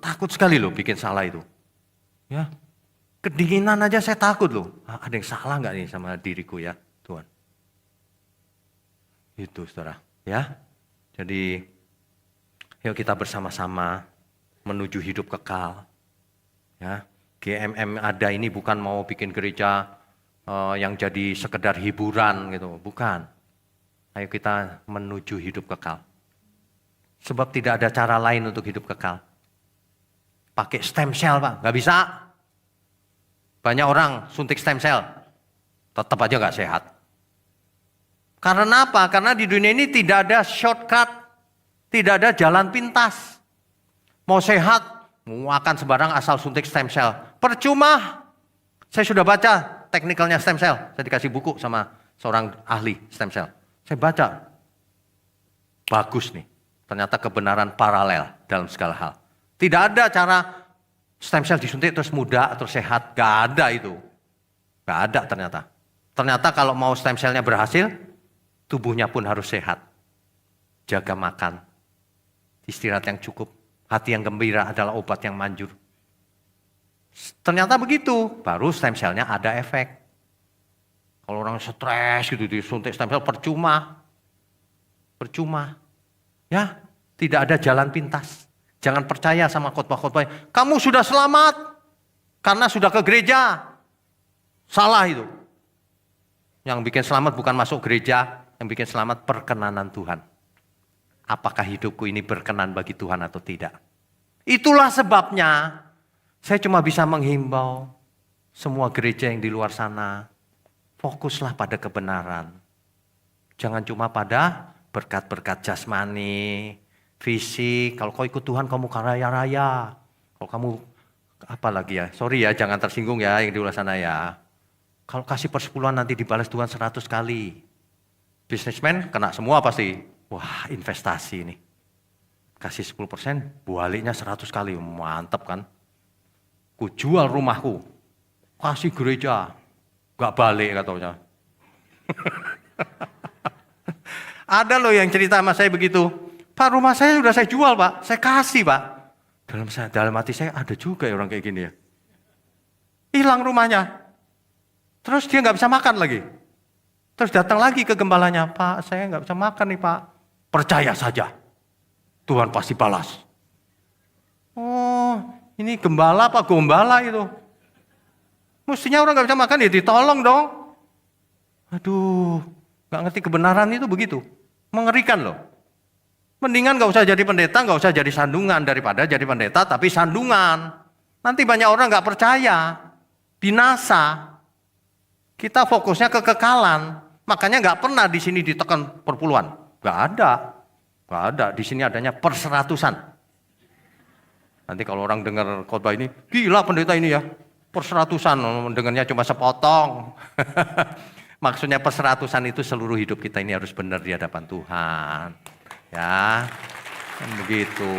Takut sekali loh bikin salah itu. Ya, kedinginan aja saya takut loh. Ada yang salah nggak nih sama diriku ya Tuhan? Itu saudara. Ya, jadi yuk kita bersama-sama menuju hidup kekal. Ya, GMM ada ini bukan mau bikin gereja yang jadi sekedar hiburan gitu, bukan. Ayo kita menuju hidup kekal. Sebab tidak ada cara lain untuk hidup kekal. Pakai stem cell Pak, nggak bisa. Banyak orang suntik stem cell, tetap aja nggak sehat. Karena apa? Karena di dunia ini tidak ada shortcut, tidak ada jalan pintas. Mau sehat, mau makan sembarang asal suntik stem cell. Percuma. Saya sudah baca teknikalnya stem cell. Saya dikasih buku sama seorang ahli stem cell. Saya baca. Bagus nih. Ternyata kebenaran paralel dalam segala hal. Tidak ada cara stem cell disuntik terus muda atau sehat. Gak ada itu. Gak ada ternyata. Ternyata kalau mau stem cellnya berhasil, tubuhnya pun harus sehat. Jaga makan. Istirahat yang cukup. Hati yang gembira adalah obat yang manjur. Ternyata begitu, baru stem cell-nya ada efek. Kalau orang stres gitu disuntik stem cell percuma. Percuma. Ya, tidak ada jalan pintas. Jangan percaya sama khotbah-khotbah. Kamu sudah selamat karena sudah ke gereja. Salah itu. Yang bikin selamat bukan masuk gereja, yang bikin selamat perkenanan Tuhan. Apakah hidupku ini berkenan bagi Tuhan atau tidak? Itulah sebabnya saya cuma bisa menghimbau semua gereja yang di luar sana. Fokuslah pada kebenaran. Jangan cuma pada berkat-berkat jasmani, fisik. Kalau kau ikut Tuhan kamu kaya raya. Kalau kamu apa lagi ya? Sorry ya, jangan tersinggung ya yang di luar sana ya. Kalau kasih persepuluhan nanti dibalas Tuhan 100 kali. Businessman kena semua pasti. Wah, investasi ini. Kasih 10%, baliknya 100 kali. Mantap kan? Ku jual rumahku. Kasih gereja. Gak balik katanya. Ada loh yang cerita sama saya begitu. Pak, rumah saya sudah saya jual, Pak. Saya kasih, Pak. Dalam hati saya ada juga orang kayak gini ya. Hilang rumahnya. Terus dia nggak bisa makan lagi. Terus datang lagi ke gembalanya. Pak, saya nggak bisa makan nih, Pak. Percaya saja. Tuhan pasti balas. Oh, ini gembala apa gombala itu? Mestinya orang nggak bisa makan ya ditolong dong. Aduh, nggak ngerti kebenaran itu begitu. Mengerikan loh. Mendingan nggak usah jadi pendeta, nggak usah jadi sandungan daripada jadi pendeta tapi sandungan. Nanti banyak orang nggak percaya, binasa. Kita fokusnya ke kekekalan. Makanya nggak pernah di sini ditekan perpuluhan. Nggak ada. Nggak ada. Di sini adanya perseratusan. Nanti kalau orang dengar khotbah ini, gila pendeta ini ya. Perseratusan, mendengarnya cuma sepotong. Maksudnya perseratusan itu seluruh hidup kita ini harus benar di hadapan Tuhan. Ya, kan begitu.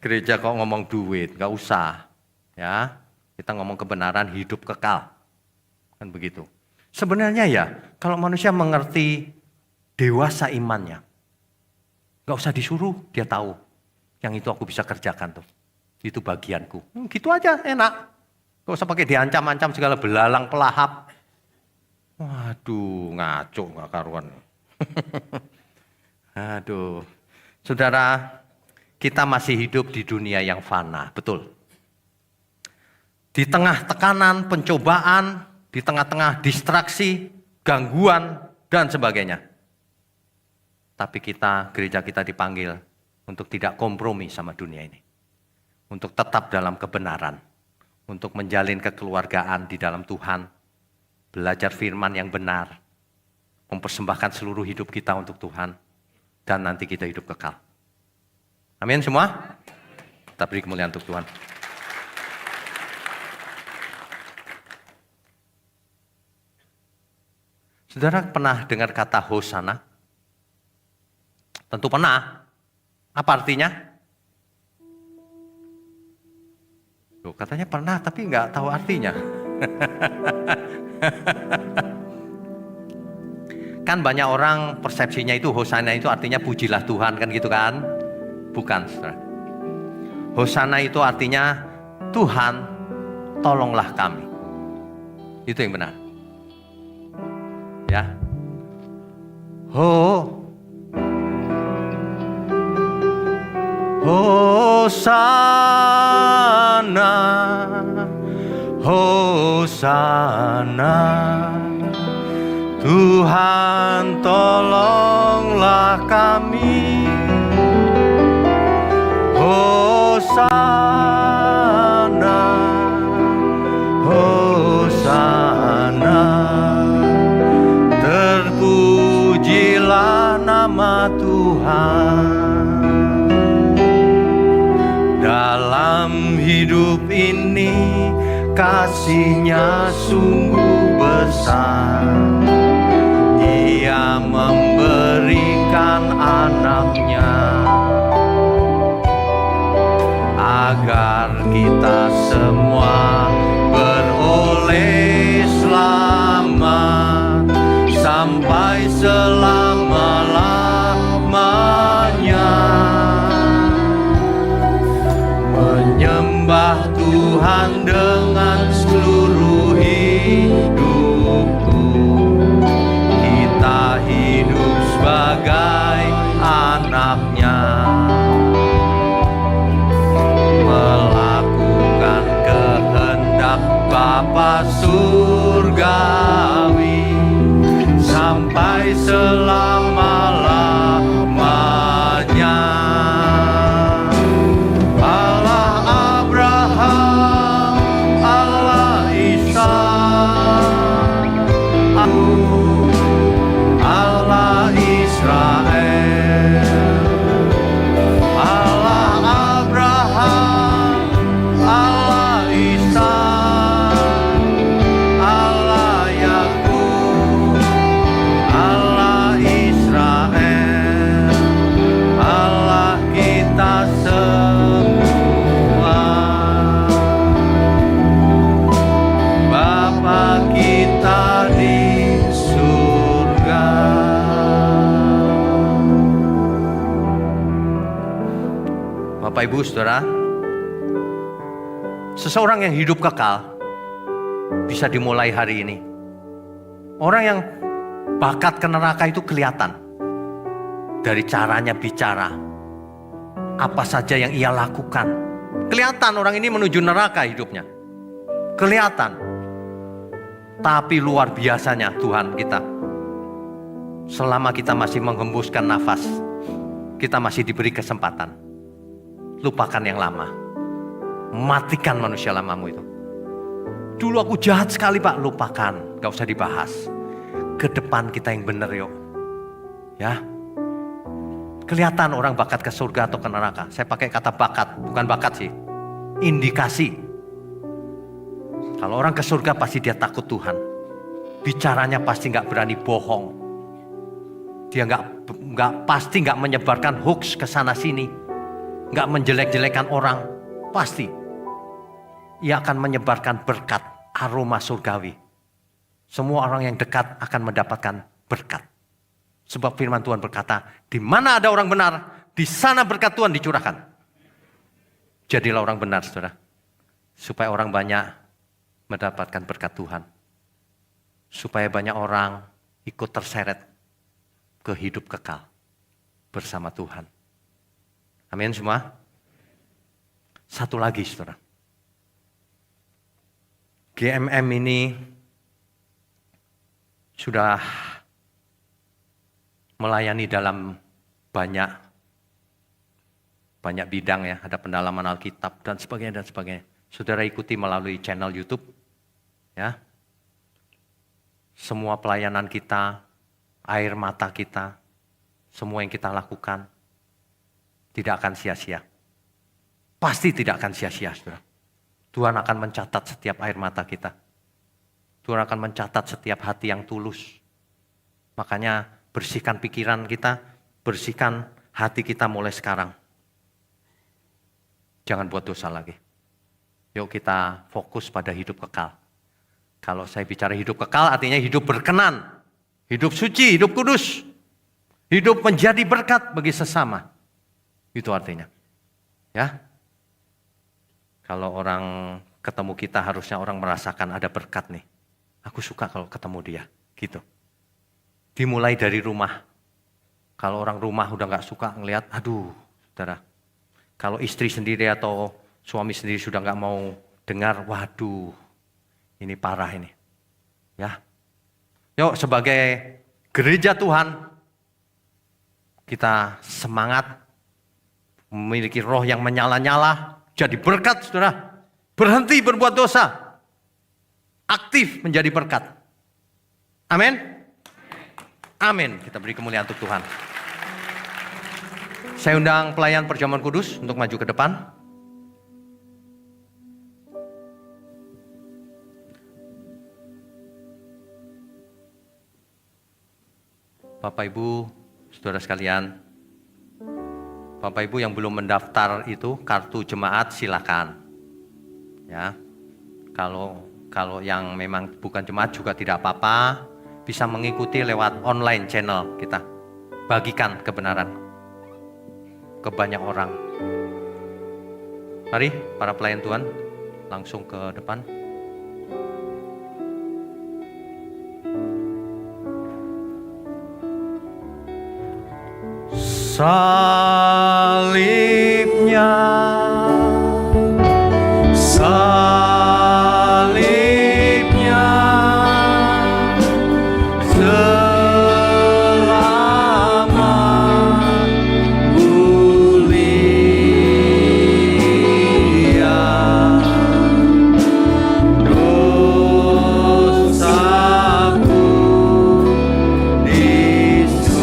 Gereja kok ngomong duit, nggak usah. Ya, kita ngomong kebenaran hidup kekal. Kan begitu. Sebenarnya ya, kalau manusia mengerti dewasa imannya, nggak usah disuruh, dia tahu. Yang itu aku bisa kerjakan tuh. Itu bagianku. Gitu aja, enak. Gak usah pakai diancam-ancam segala belalang pelahap. Waduh, ngaco gak karuan. Aduh. Saudara, kita masih hidup di dunia yang fana, betul. Di tengah tekanan, pencobaan, di tengah-tengah distraksi, gangguan, dan sebagainya. Tapi kita, gereja kita dipanggil untuk tidak kompromi sama dunia ini. Untuk tetap dalam kebenaran, untuk menjalin kekeluargaan di dalam Tuhan, belajar firman yang benar, mempersembahkan seluruh hidup kita untuk Tuhan, dan nanti kita hidup kekal. Amin semua? Kita beri kemuliaan untuk Tuhan. Saudara pernah dengar kata Hosana? Tentu pernah. Apa artinya? Loh, katanya pernah tapi nggak tahu artinya. Kan banyak orang persepsinya itu Hosana itu artinya pujilah Tuhan kan gitu kan? Bukan, saudara. Hosana itu artinya Tuhan tolonglah kami. Itu yang benar. Ya. Hosana, Hosana, Tuhan tolonglah kami. Hosana, Hosana, terpujilah nama Tuhan. Dalam hidup ini kasih-Nya sungguh besar. Ia memberikan anak-Nya agar kita semua beroleh selamat sampai selama-lamanya. Menyembah Tuhan dengan seluruh hidupku. Kita hidup sebagai anak-Nya, melakukan kehendak Bapa surgawi sampai selama-lamanya. Allah Abraham, Allah Ishak, Bapak Ibu Saudara, seseorang yang hidup kekal bisa dimulai hari ini. Orang yang bakat ke neraka itu kelihatan dari caranya bicara, apa saja yang ia lakukan. Kelihatan orang ini menuju neraka hidupnya. Kelihatan. Tapi luar biasanya Tuhan kita, selama kita masih menghembuskan nafas, kita masih diberi kesempatan. Lupakan yang lama. Matikan manusia lamamu itu. Dulu aku jahat sekali Pak, lupakan. Gak usah dibahas. Ke depan kita yang benar yuk. Ya. Kelihatan orang bakat ke surga atau ke neraka. Saya pakai kata bakat, bukan bakat sih. Indikasi. Kalau orang ke surga pasti dia takut Tuhan. Bicaranya pasti gak berani bohong. Dia pasti gak menyebarkan hoax ke sana sini. Gak menjelek-jelekan orang. Pasti. Ia akan menyebarkan berkat, aroma surgawi. Semua orang yang dekat akan mendapatkan berkat. Sebab firman Tuhan berkata, di mana ada orang benar, di sana berkat Tuhan dicurahkan. Jadilah orang benar, saudara. Supaya orang banyak mendapatkan berkat Tuhan. Supaya banyak orang ikut terseret ke hidup kekal bersama Tuhan. Amin semua. Satu lagi, saudara. GMM ini sudah melayani dalam banyak bidang ya, ada pendalaman Alkitab dan sebagainya. Saudara ikuti melalui channel YouTube ya. Semua pelayanan kita, air mata kita, semua yang kita lakukan tidak akan sia-sia. Pasti tidak akan sia-sia, saudara. Tuhan akan mencatat setiap air mata kita. Tuhan akan mencatat setiap hati yang tulus. Makanya bersihkan pikiran kita, bersihkan hati kita mulai sekarang. Jangan buat dosa lagi. Yuk kita fokus pada hidup kekal. Kalau saya bicara hidup kekal artinya hidup berkenan, hidup suci, hidup kudus. Hidup menjadi berkat bagi sesama. Itu artinya. Ya. Kalau orang ketemu kita harusnya orang merasakan ada berkat nih. Aku suka kalau ketemu dia, gitu. Dimulai dari rumah. Kalau orang rumah udah gak suka ngelihat, aduh saudara. Kalau istri sendiri atau suami sendiri sudah gak mau dengar, waduh ini parah ini. Ya. Yuk sebagai gereja Tuhan, kita semangat, memiliki roh yang menyala-nyala, jadi berkat, saudara. Berhenti berbuat dosa. Aktif menjadi berkat. Amin. Amin. Kita beri kemuliaan untuk Tuhan. Saya undang pelayan perjamuan kudus untuk maju ke depan. Bapak Ibu, saudara sekalian. Bapak Ibu yang belum mendaftar itu kartu jemaat silakan. Ya. Kalau yang memang bukan jemaat juga tidak apa-apa, bisa mengikuti lewat online channel kita. Bagikan kebenaran ke banyak orang. Mari para pelayan Tuhan langsung ke depan. Salibnya, salibnya, selamat mulia, dosaku disucikan.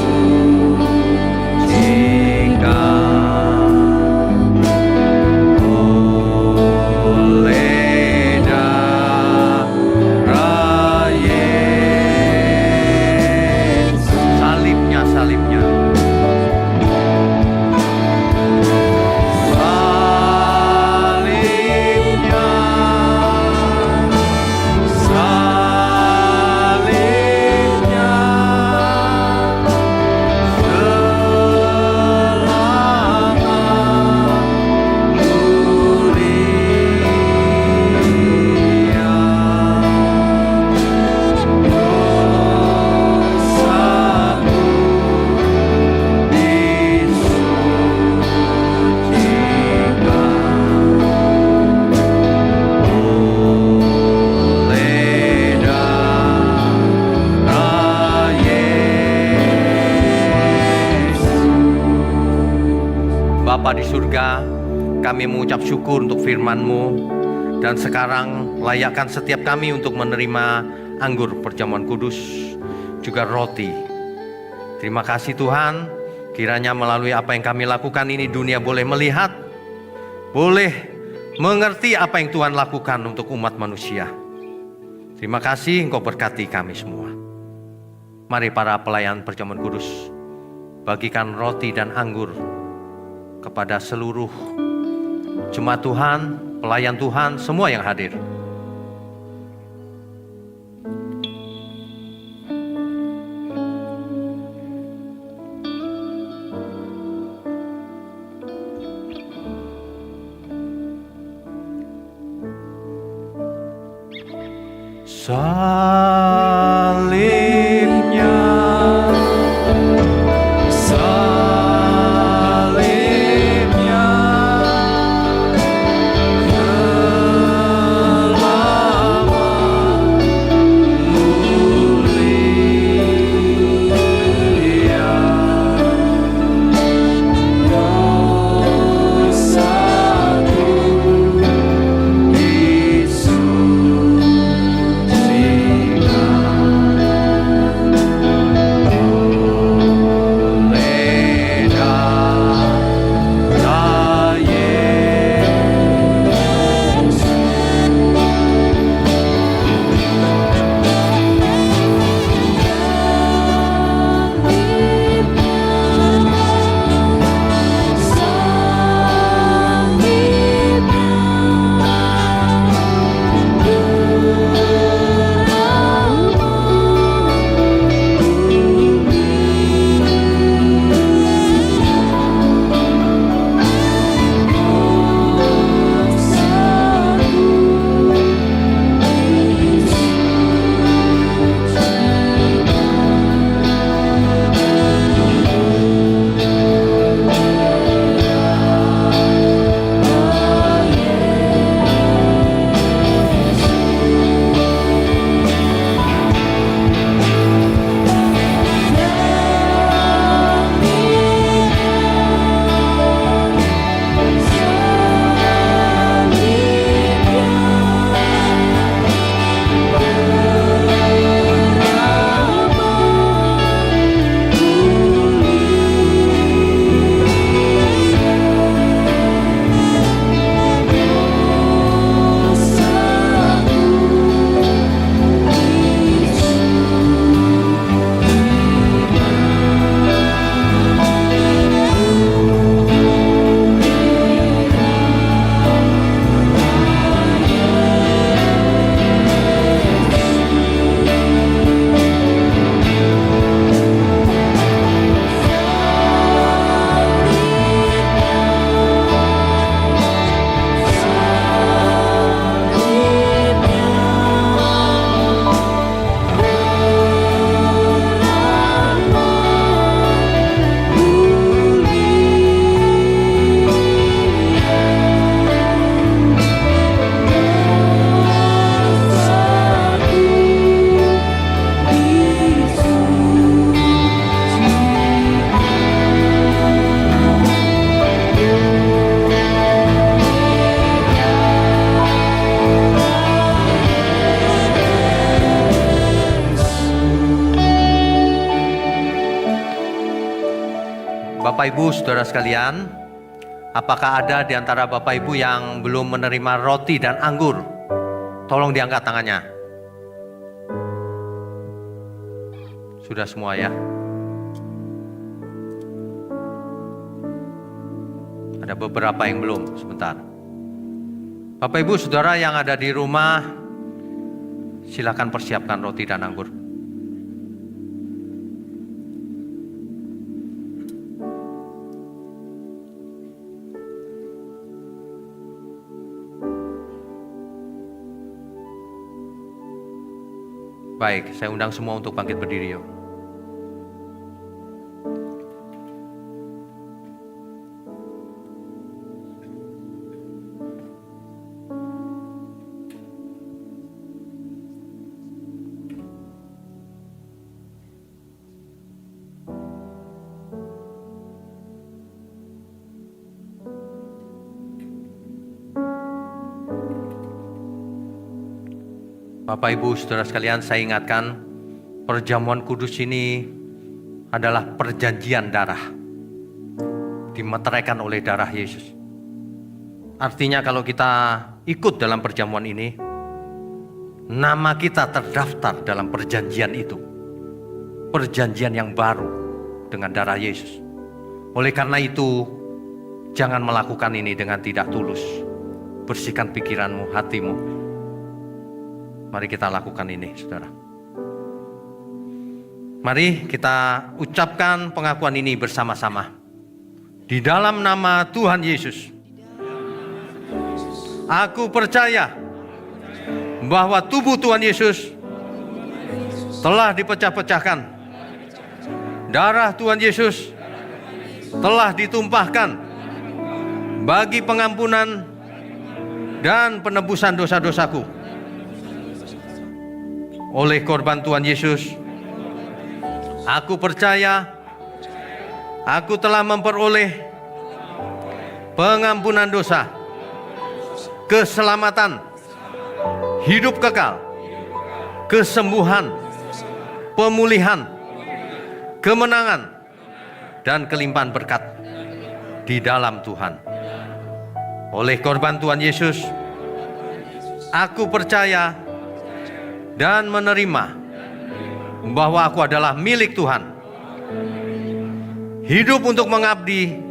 Bapa di surga, kami mengucap syukur untuk firman-Mu, dan sekarang layakkan setiap kami untuk menerima anggur perjamuan kudus, juga roti. Terima kasih Tuhan, kiranya melalui apa yang kami lakukan ini dunia boleh melihat, boleh mengerti apa yang Tuhan lakukan untuk umat manusia. Terima kasih, Engkau berkati kami semua. Mari para pelayan perjamuan kudus, bagikan roti dan anggur kepada seluruh jemaat Tuhan, pelayan Tuhan, semua yang hadir. Salibnya, salibnya telah mulia dosaku Bapak Ibu, Saudara sekalian, apakah ada di antara Bapak Ibu yang belum menerima roti dan anggur? Tolong diangkat tangannya. Sudah semua ya? Ada beberapa yang belum, sebentar. Bapak Ibu, Saudara yang ada di rumah, silakan persiapkan roti dan anggur. Baik, saya undang semua untuk bangkit berdiri yuk. Bapak Ibu Saudara sekalian, saya ingatkan perjamuan kudus ini adalah perjanjian darah, dimeteraikan oleh darah Yesus. Artinya kalau kita ikut dalam perjamuan ini, nama kita terdaftar dalam perjanjian itu. Perjanjian yang baru dengan darah Yesus. Oleh karena itu, jangan melakukan ini dengan tidak tulus. Bersihkan pikiranmu, hatimu. Mari kita lakukan ini, saudara. Mari kita ucapkan pengakuan ini bersama-sama. Di dalam nama Tuhan Yesus, aku percaya bahwa tubuh Tuhan Yesus telah dipecah-pecahkan. Darah Tuhan Yesus telah ditumpahkan bagi pengampunan dan penebusan dosa-dosaku. Oleh korban Tuhan Yesus, aku percaya aku telah memperoleh pengampunan dosa, keselamatan, hidup kekal, kesembuhan, pemulihan, kemenangan, dan kelimpahan berkat di dalam Tuhan. Oleh korban Tuhan Yesus, aku percaya dan menerima bahwa aku adalah milik Tuhan, hidup untuk mengabdi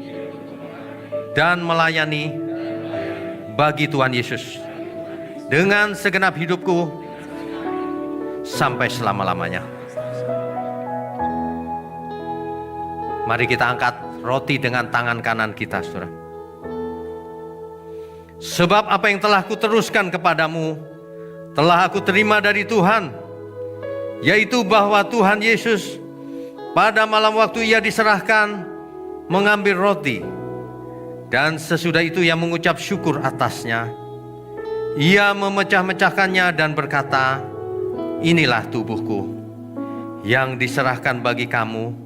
dan melayani bagi Tuhan Yesus dengan segenap hidupku sampai selama-lamanya. Mari kita angkat roti dengan tangan kanan kita, saudara. Sebab apa yang telah kuteruskan kepadamu telah aku terima dari Tuhan, yaitu bahwa Tuhan Yesus pada malam waktu ia diserahkan mengambil roti, dan sesudah itu ia mengucap syukur atasnya. Ia memecah-mecahkannya dan berkata, inilah tubuhku yang diserahkan bagi kamu.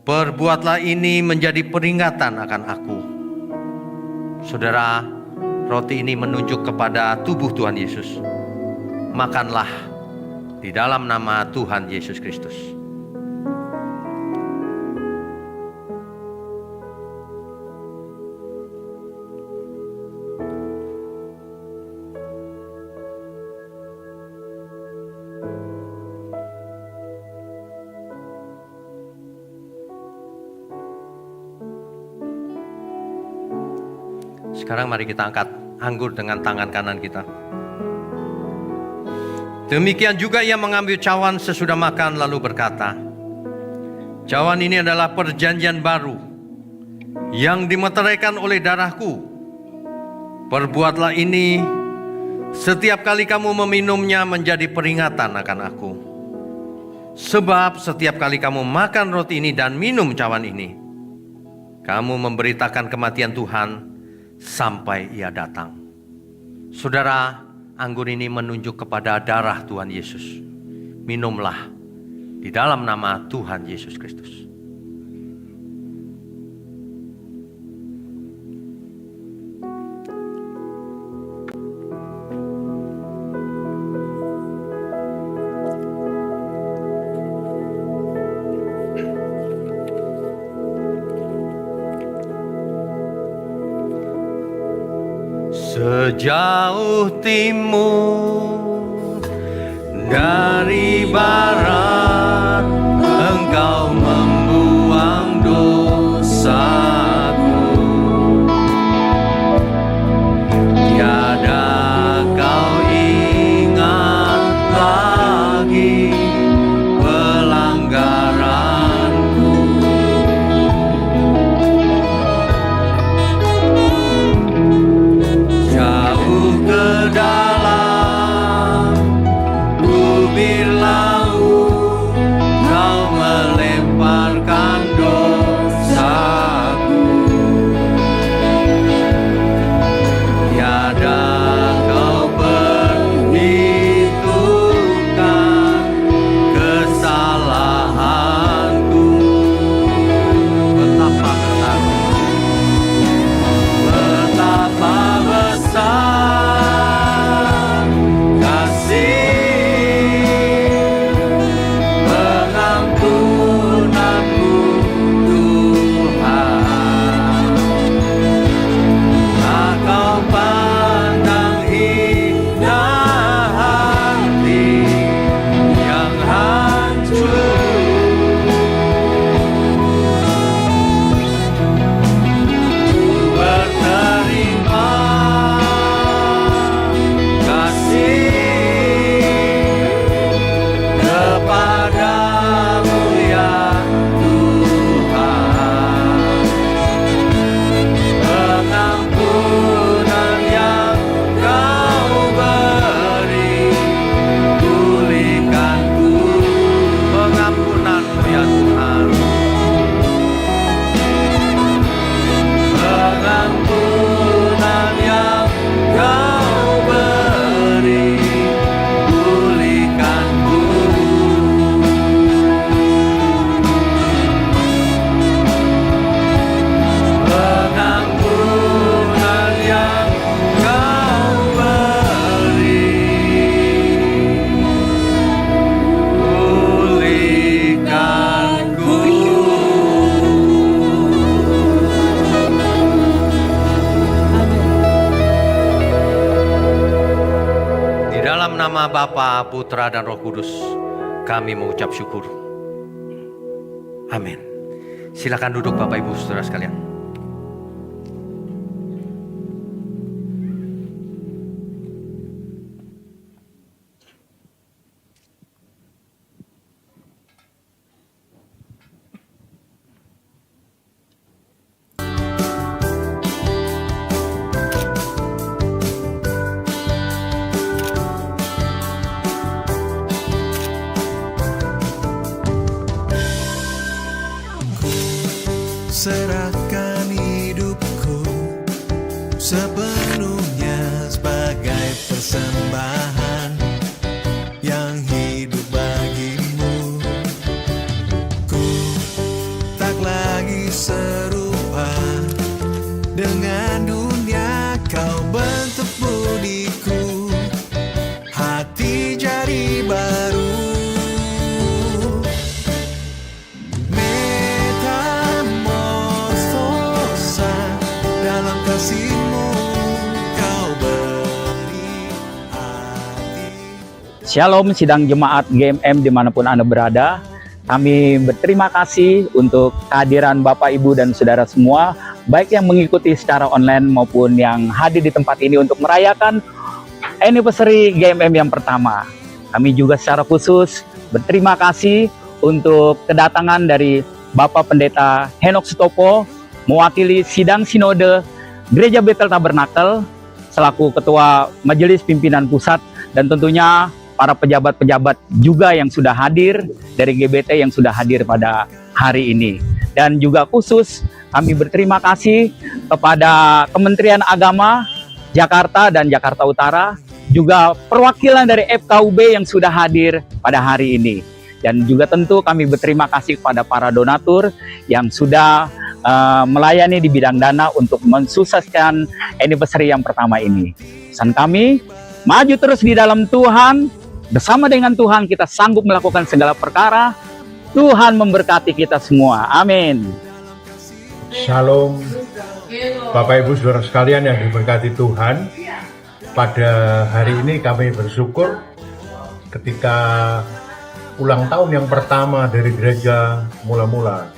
Perbuatlah ini menjadi peringatan akan aku. Saudara, roti ini menunjuk kepada tubuh Tuhan Yesus. Makanlah di dalam nama Tuhan Yesus Kristus. Sekarang mari kita angkat anggur dengan tangan kanan kita. Demikian juga ia mengambil cawan sesudah makan lalu berkata, cawan ini adalah perjanjian baru yang dimeteraikan oleh darahku. Perbuatlah ini setiap kali kamu meminumnya menjadi peringatan akan aku. Sebab setiap kali kamu makan roti ini dan minum cawan ini, kamu memberitakan kematian Tuhan sampai ia datang. Saudara, anggur ini menunjuk kepada darah Tuhan Yesus. Minumlah di dalam nama Tuhan Yesus Kristus. Sejauh timur dari barat, Engkau membuang dosaku. Tiada kau ingat lagi pelanggaranku. Jauh ke dalam bibir laut Bapa, Putra, dan Roh Kudus, kami mengucap syukur. Amin. Silakan duduk Bapak Ibu Saudara sekalian. Serahkan hidupku sepenuhnya sebagai persembahan yang hidup bagimu. Ku tak lagi serupa dengan dunia, kau bentuk budiku, hati jadi baru. Shalom sidang jemaat GMM dimanapun Anda berada. Kami berterima kasih untuk kehadiran Bapak, Ibu, dan Saudara semua, baik yang mengikuti secara online maupun yang hadir di tempat ini untuk merayakan anniversary GMM yang pertama. Kami juga secara khusus berterima kasih untuk kedatangan dari Bapak Pendeta Henok Sutopo, mewakili sidang sinode Gereja Betel Tabernakel, selaku Ketua Majelis Pimpinan Pusat, dan tentunya para pejabat-pejabat juga yang sudah hadir dari GBT yang sudah hadir pada hari ini. Dan juga khusus kami berterima kasih kepada Kementerian Agama Jakarta dan Jakarta Utara, juga perwakilan dari FKUB yang sudah hadir pada hari ini. Dan juga tentu kami berterima kasih kepada para donatur yang sudah melayani di bidang dana untuk mensukseskan anniversary yang pertama ini. Pesan kami, maju terus di dalam Tuhan. Bersama dengan Tuhan kita sanggup melakukan segala perkara. Tuhan memberkati kita semua. Amin. Shalom Bapak Ibu Saudara sekalian yang diberkati Tuhan. Pada hari ini kami bersyukur ketika ulang tahun yang pertama dari gereja mula-mula.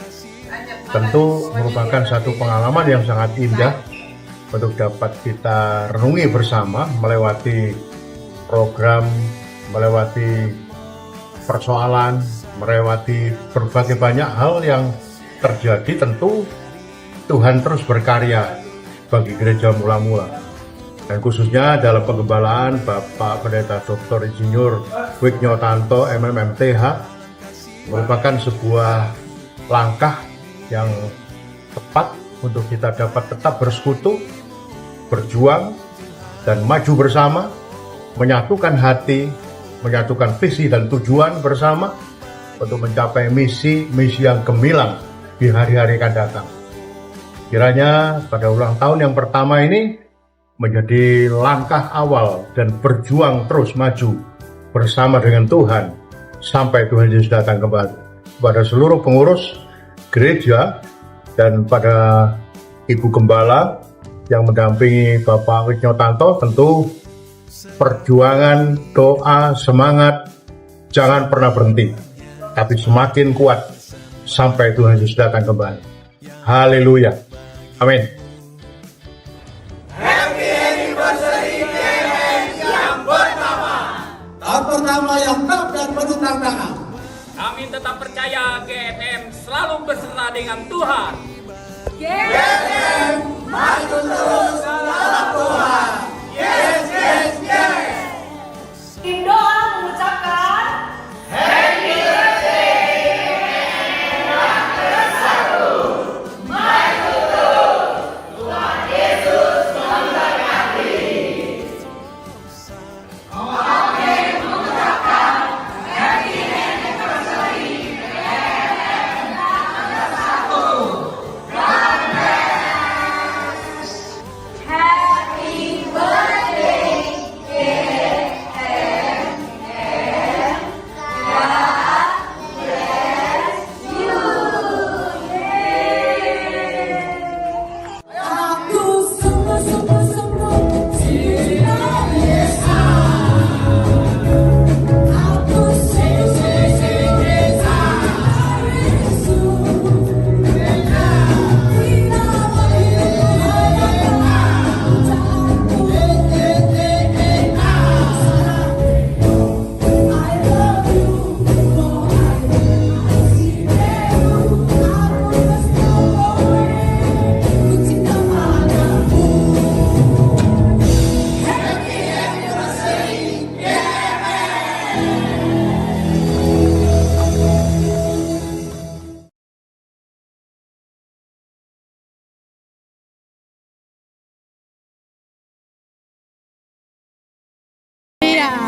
Tentu merupakan satu pengalaman yang sangat indah untuk dapat kita renungi bersama, melewati program, melewati persoalan, melewati berbagai banyak hal yang terjadi. Tentu Tuhan terus berkarya bagi gereja mula-mula, dan khususnya dalam penggembalaan Bapak Pendeta Dr. Insinyur Wignyotanto MMMTH merupakan sebuah langkah yang tepat untuk kita dapat tetap bersekutu, berjuang, dan maju bersama, menyatukan hati, menyatukan visi dan tujuan bersama untuk mencapai misi yang gemilang di hari-hari akan datang. Kiranya pada ulang tahun yang pertama ini menjadi langkah awal dan berjuang terus maju bersama dengan Tuhan sampai Tuhan Yesus datang kembali. Kepada seluruh pengurus gereja dan pada Ibu Gembala yang mendampingi Bapak Wignyotanto, tentu perjuangan, doa, semangat jangan pernah berhenti, tapi semakin kuat sampai Tuhan Yesus datang kembali. Haleluya. Amin. Happy anniversary GMM yang pertama. Tahun pertama yang top dan penuh tantangan. Kami tetap percaya GMM selalu beserta dengan Tuhan. GMM maju terus dalam Tuhan. Yes, yes, yes. Tim doa mengucapkan Happy birthday yang ke-1. Maju terus. Tuhan Yesus memberkati. Kami mengucapkan Happy anniversary GMM yang ke-1. God bless. Happy birthday GMM.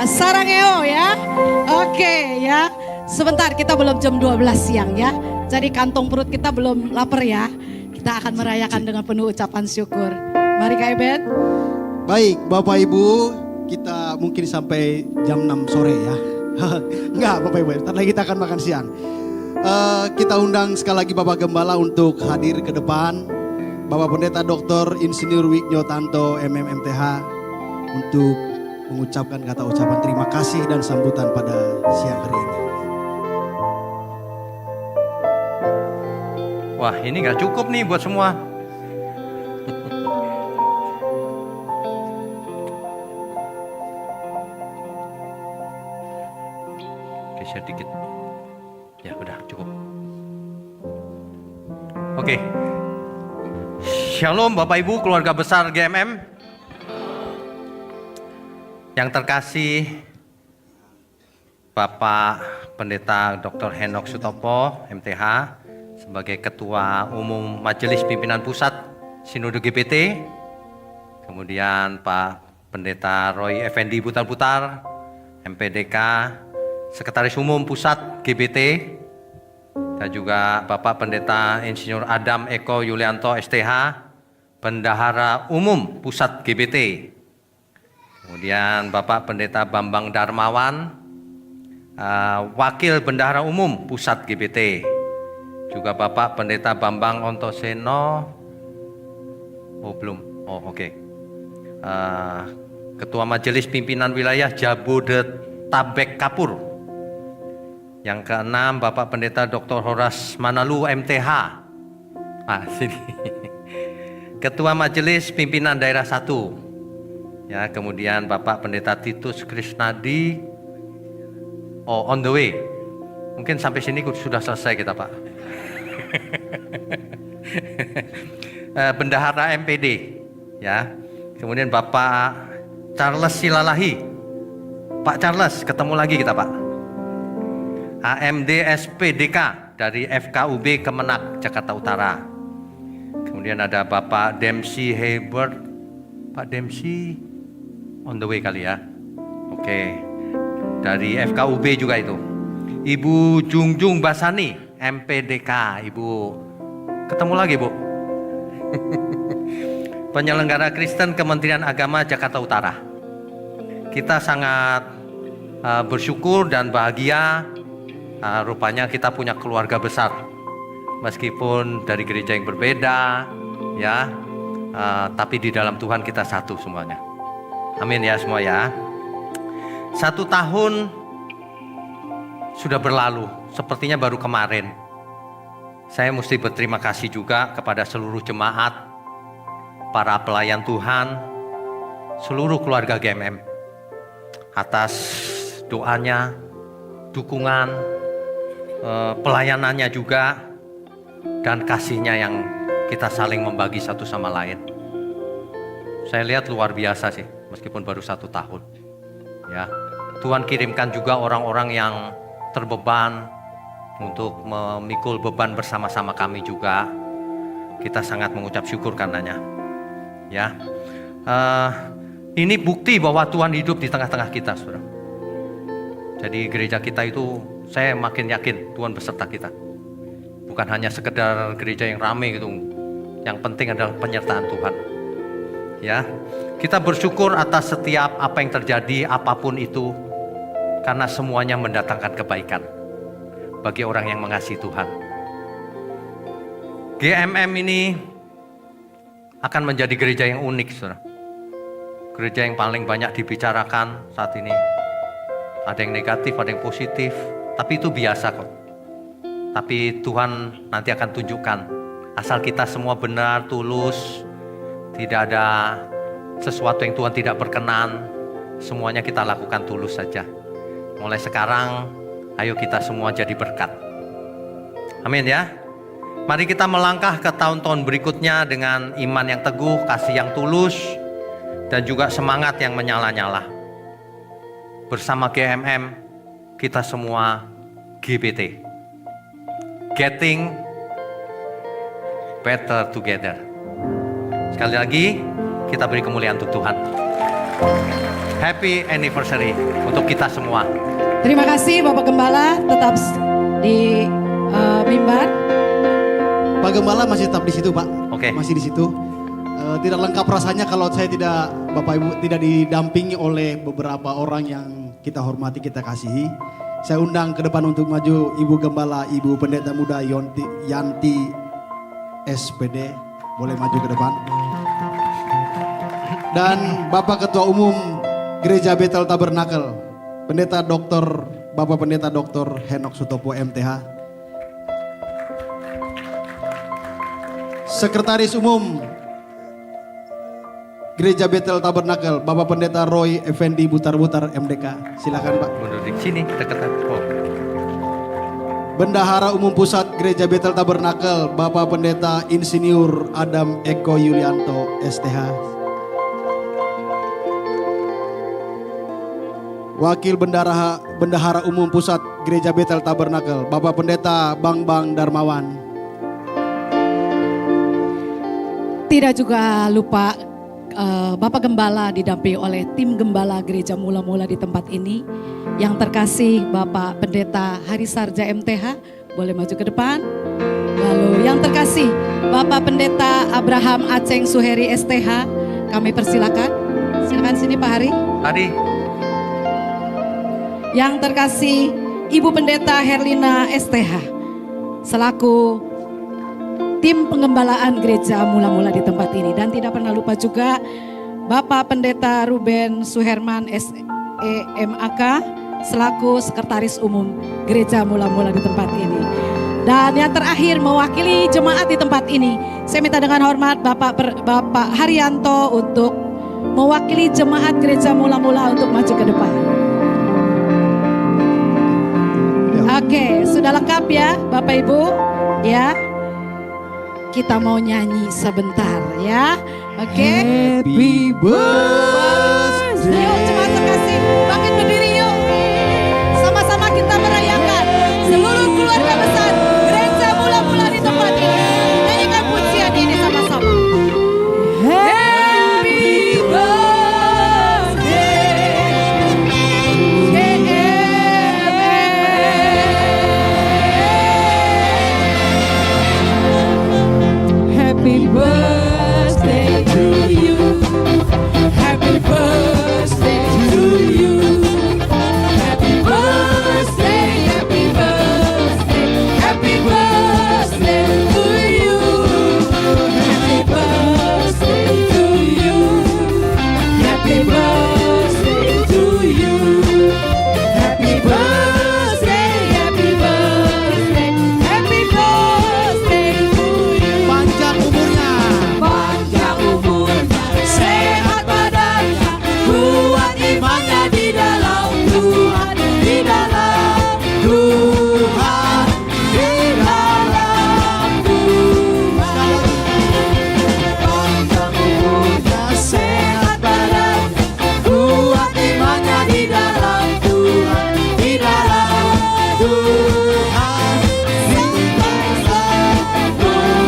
Sarangeo ya. Oke ya. Sebentar, kita belum jam 12 siang ya. Jadi kantong perut kita belum lapar ya. Kita akan merayakan dengan penuh ucapan syukur. Mari Kak Ebet. Baik, Bapak Ibu, kita mungkin sampai jam 6 sore ya. Enggak, Bapak Ibu, ntar lagi kita akan makan siang. Kita undang sekali lagi Bapak Gembala untuk hadir ke depan. Bapak Pendeta Dr. Insinyur Wigno Tanto MMMTH untuk mengucapkan kata ucapan terima kasih dan sambutan pada siang hari ini. Wah, ini nggak cukup nih buat semua. Geser dikit. Ya udah cukup. Oke. Shalom Bapak Ibu keluarga besar GMM. Yang terkasih Bapak Pendeta Dr. Henok Sutopo MTH sebagai Ketua Umum Majelis Pimpinan Pusat Sinode GPT. Kemudian Pak Pendeta Roy Effendi Butar-Butar MPDK, Sekretaris Umum Pusat GBT, dan juga Bapak Pendeta Insinyur Adam Eko Yulianto STH, Bendahara Umum Pusat GBT. Kemudian Bapak Pendeta Bambang Darmawan, Wakil Bendahara Umum Pusat GBT. Juga Bapak Pendeta Bambang Ontoseno, belum, oke. Ketua Majelis Pimpinan Wilayah Jabodetabek Kapur. Yang keenam Bapak Pendeta Dr. Horas Manalu MTH. Sini. Ketua Majelis Pimpinan Daerah 1. Ya, kemudian Bapak Pendeta Titus Krisnadi. On the way. Mungkin sampai sini sudah selesai kita, Pak. Bendahara MPD. Ya. Kemudian Bapak Charles Silalahi. Pak Charles, ketemu lagi kita, Pak. AMD SPDK dari FKUB Kemenak Jakarta Utara. Kemudian ada Bapak Dempsey Hebert. Pak Dempsey on the way kali ya. Oke. Dari FKUB juga itu. Ibu Jungjung Basani MPDK. Ibu ketemu lagi, Bu. Penyelenggara Kristen Kementerian Agama Jakarta Utara. Kita sangat bersyukur dan bahagia. Rupanya kita punya keluarga besar, meskipun dari gereja yang berbeda, ya, tapi di dalam Tuhan kita satu semuanya. Amin ya semua ya. 1 tahun sudah berlalu, sepertinya baru kemarin. Saya mesti berterima kasih juga kepada seluruh jemaat, para pelayan Tuhan, seluruh keluarga GMM atas doanya, dukungan, pelayanannya juga, dan kasihnya yang kita saling membagi satu sama lain. Saya lihat luar biasa sih, meskipun baru 1 tahun. Ya, Tuhan kirimkan juga orang-orang yang terbeban untuk memikul beban bersama-sama kami juga. Kita sangat mengucap syukur karenanya. Ya, ini bukti bahwa Tuhan hidup di tengah-tengah kita, saudara. Jadi gereja kita itu, saya makin yakin Tuhan beserta kita. Bukan hanya sekedar gereja yang ramai gitu. Yang penting adalah penyertaan Tuhan. Ya, kita bersyukur atas setiap apa yang terjadi, apapun itu, karena semuanya mendatangkan kebaikan bagi orang yang mengasihi Tuhan. GMM ini akan menjadi gereja yang unik, saudara. Gereja yang paling banyak dibicarakan saat ini. Ada yang negatif, ada yang positif, tapi itu biasa kok. Tapi Tuhan nanti akan tunjukkan, asal kita semua benar, tulus, tidak ada sesuatu yang Tuhan tidak berkenan, semuanya kita lakukan tulus saja. Mulai sekarang, ayo kita semua jadi berkat. Amin ya. Mari kita melangkah ke tahun-tahun berikutnya dengan iman yang teguh, kasih yang tulus, dan juga semangat yang menyala-nyala. Bersama GMM, kita semua GBT. Getting better together. Sekali lagi, kita beri kemuliaan untuk Tuhan. Happy anniversary untuk kita semua. Terima kasih Bapak Gembala, tetap di mimbar. Pak Gembala masih tetap di situ, Pak. Oke. Masih di situ. Tidak lengkap rasanya kalau saya tidak, Bapak Ibu, tidak didampingi oleh beberapa orang yang kita hormati, kita kasihi. Saya undang ke depan untuk maju Ibu Gembala, Ibu Pendeta Muda Yanti SPD. Boleh maju ke depan. Dan Bapak Ketua Umum Gereja Bethel Tabernakel, Bapak Pendeta Dr. Henok Sutopo MTH. Sekretaris Umum Gereja Bethel Tabernakel, Bapak Pendeta Roy Effendi Butar-Butar MDK. Silakan Pak. Mundur di sini dekat. Oh. Bendahara Umum Pusat Gereja Bethel Tabernakel, Bapak Pendeta Insinyur Adam Eko Yulianto STH. Wakil Bendahara Umum Pusat Gereja Bethel Tabernakel, Bapak Pendeta Bang Darmawan. Tidak juga lupa Bapak Gembala didampingi oleh tim Gembala Gereja Mula-Mula di tempat ini. Yang terkasih Bapak Pendeta Hari Sarja MTH, boleh maju ke depan. Lalu yang terkasih Bapak Pendeta Abraham Aceng Suheri STH, kami persilakan. Silakan sini Pak Hari. Tadi. Yang terkasih Ibu Pendeta Herlina STH, selaku tim penggembalaan gereja Mula-Mula di tempat ini. Dan tidak pernah lupa juga Bapak Pendeta Ruben Suherman SEMAK, selaku Sekretaris Umum Gereja Mula-Mula di tempat ini. Dan yang terakhir mewakili jemaat di tempat ini, saya minta dengan hormat Bapak Haryanto untuk mewakili jemaat Gereja Mula-Mula untuk maju ke depan. Oke, sudah lengkap ya Bapak Ibu? Ya. Kita mau nyanyi sebentar ya. Oke. Happy birthday. Yuk jemaat terkasih, bangkit berdiri yuk. Sama-sama kita merayakan seluruh keluarga besar Gereja Mula-Mula di tempat ini. Nyanyikan pujian ini sama-sama. Happy birthday Happy birthday to you. Happy birthday to you. Happy birthday, happy birthday, happy birthday to you. Happy birthday to you. Happy birthday to you. Happy birthday, happy birthday, happy birthday to you. Panjang umurnya. Panjang umurnya, sehat badannya, kuat imannya di dalam Tuhan, di dalam Tuhan, di dalam Tuhan. Panjang umurnya, sehat badannya, kuat imannya di dalam Tuhan, di dalam Tuhan, di dalam Tuhan.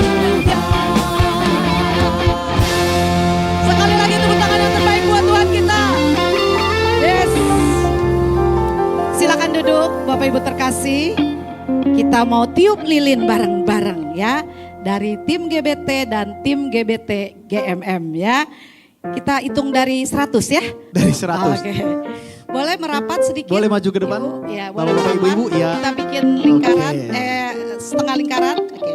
Sekali lagi tepuk tangan yang terbaik buat Tuhan kita. Yes. Silakan duduk Bapak Ibu terkasih. Kita mau tiup lilin bareng-bareng ya. Dari tim GBT dan tim GBT GMM ya. Kita hitung dari 100 ya. Dari 100. Oke. Boleh merapat sedikit? Boleh maju ke depan? Ibu? Ya, boleh Bapak, merapat. Ibu, ya. Kita bikin lingkaran, Oke. setengah lingkaran. Oke.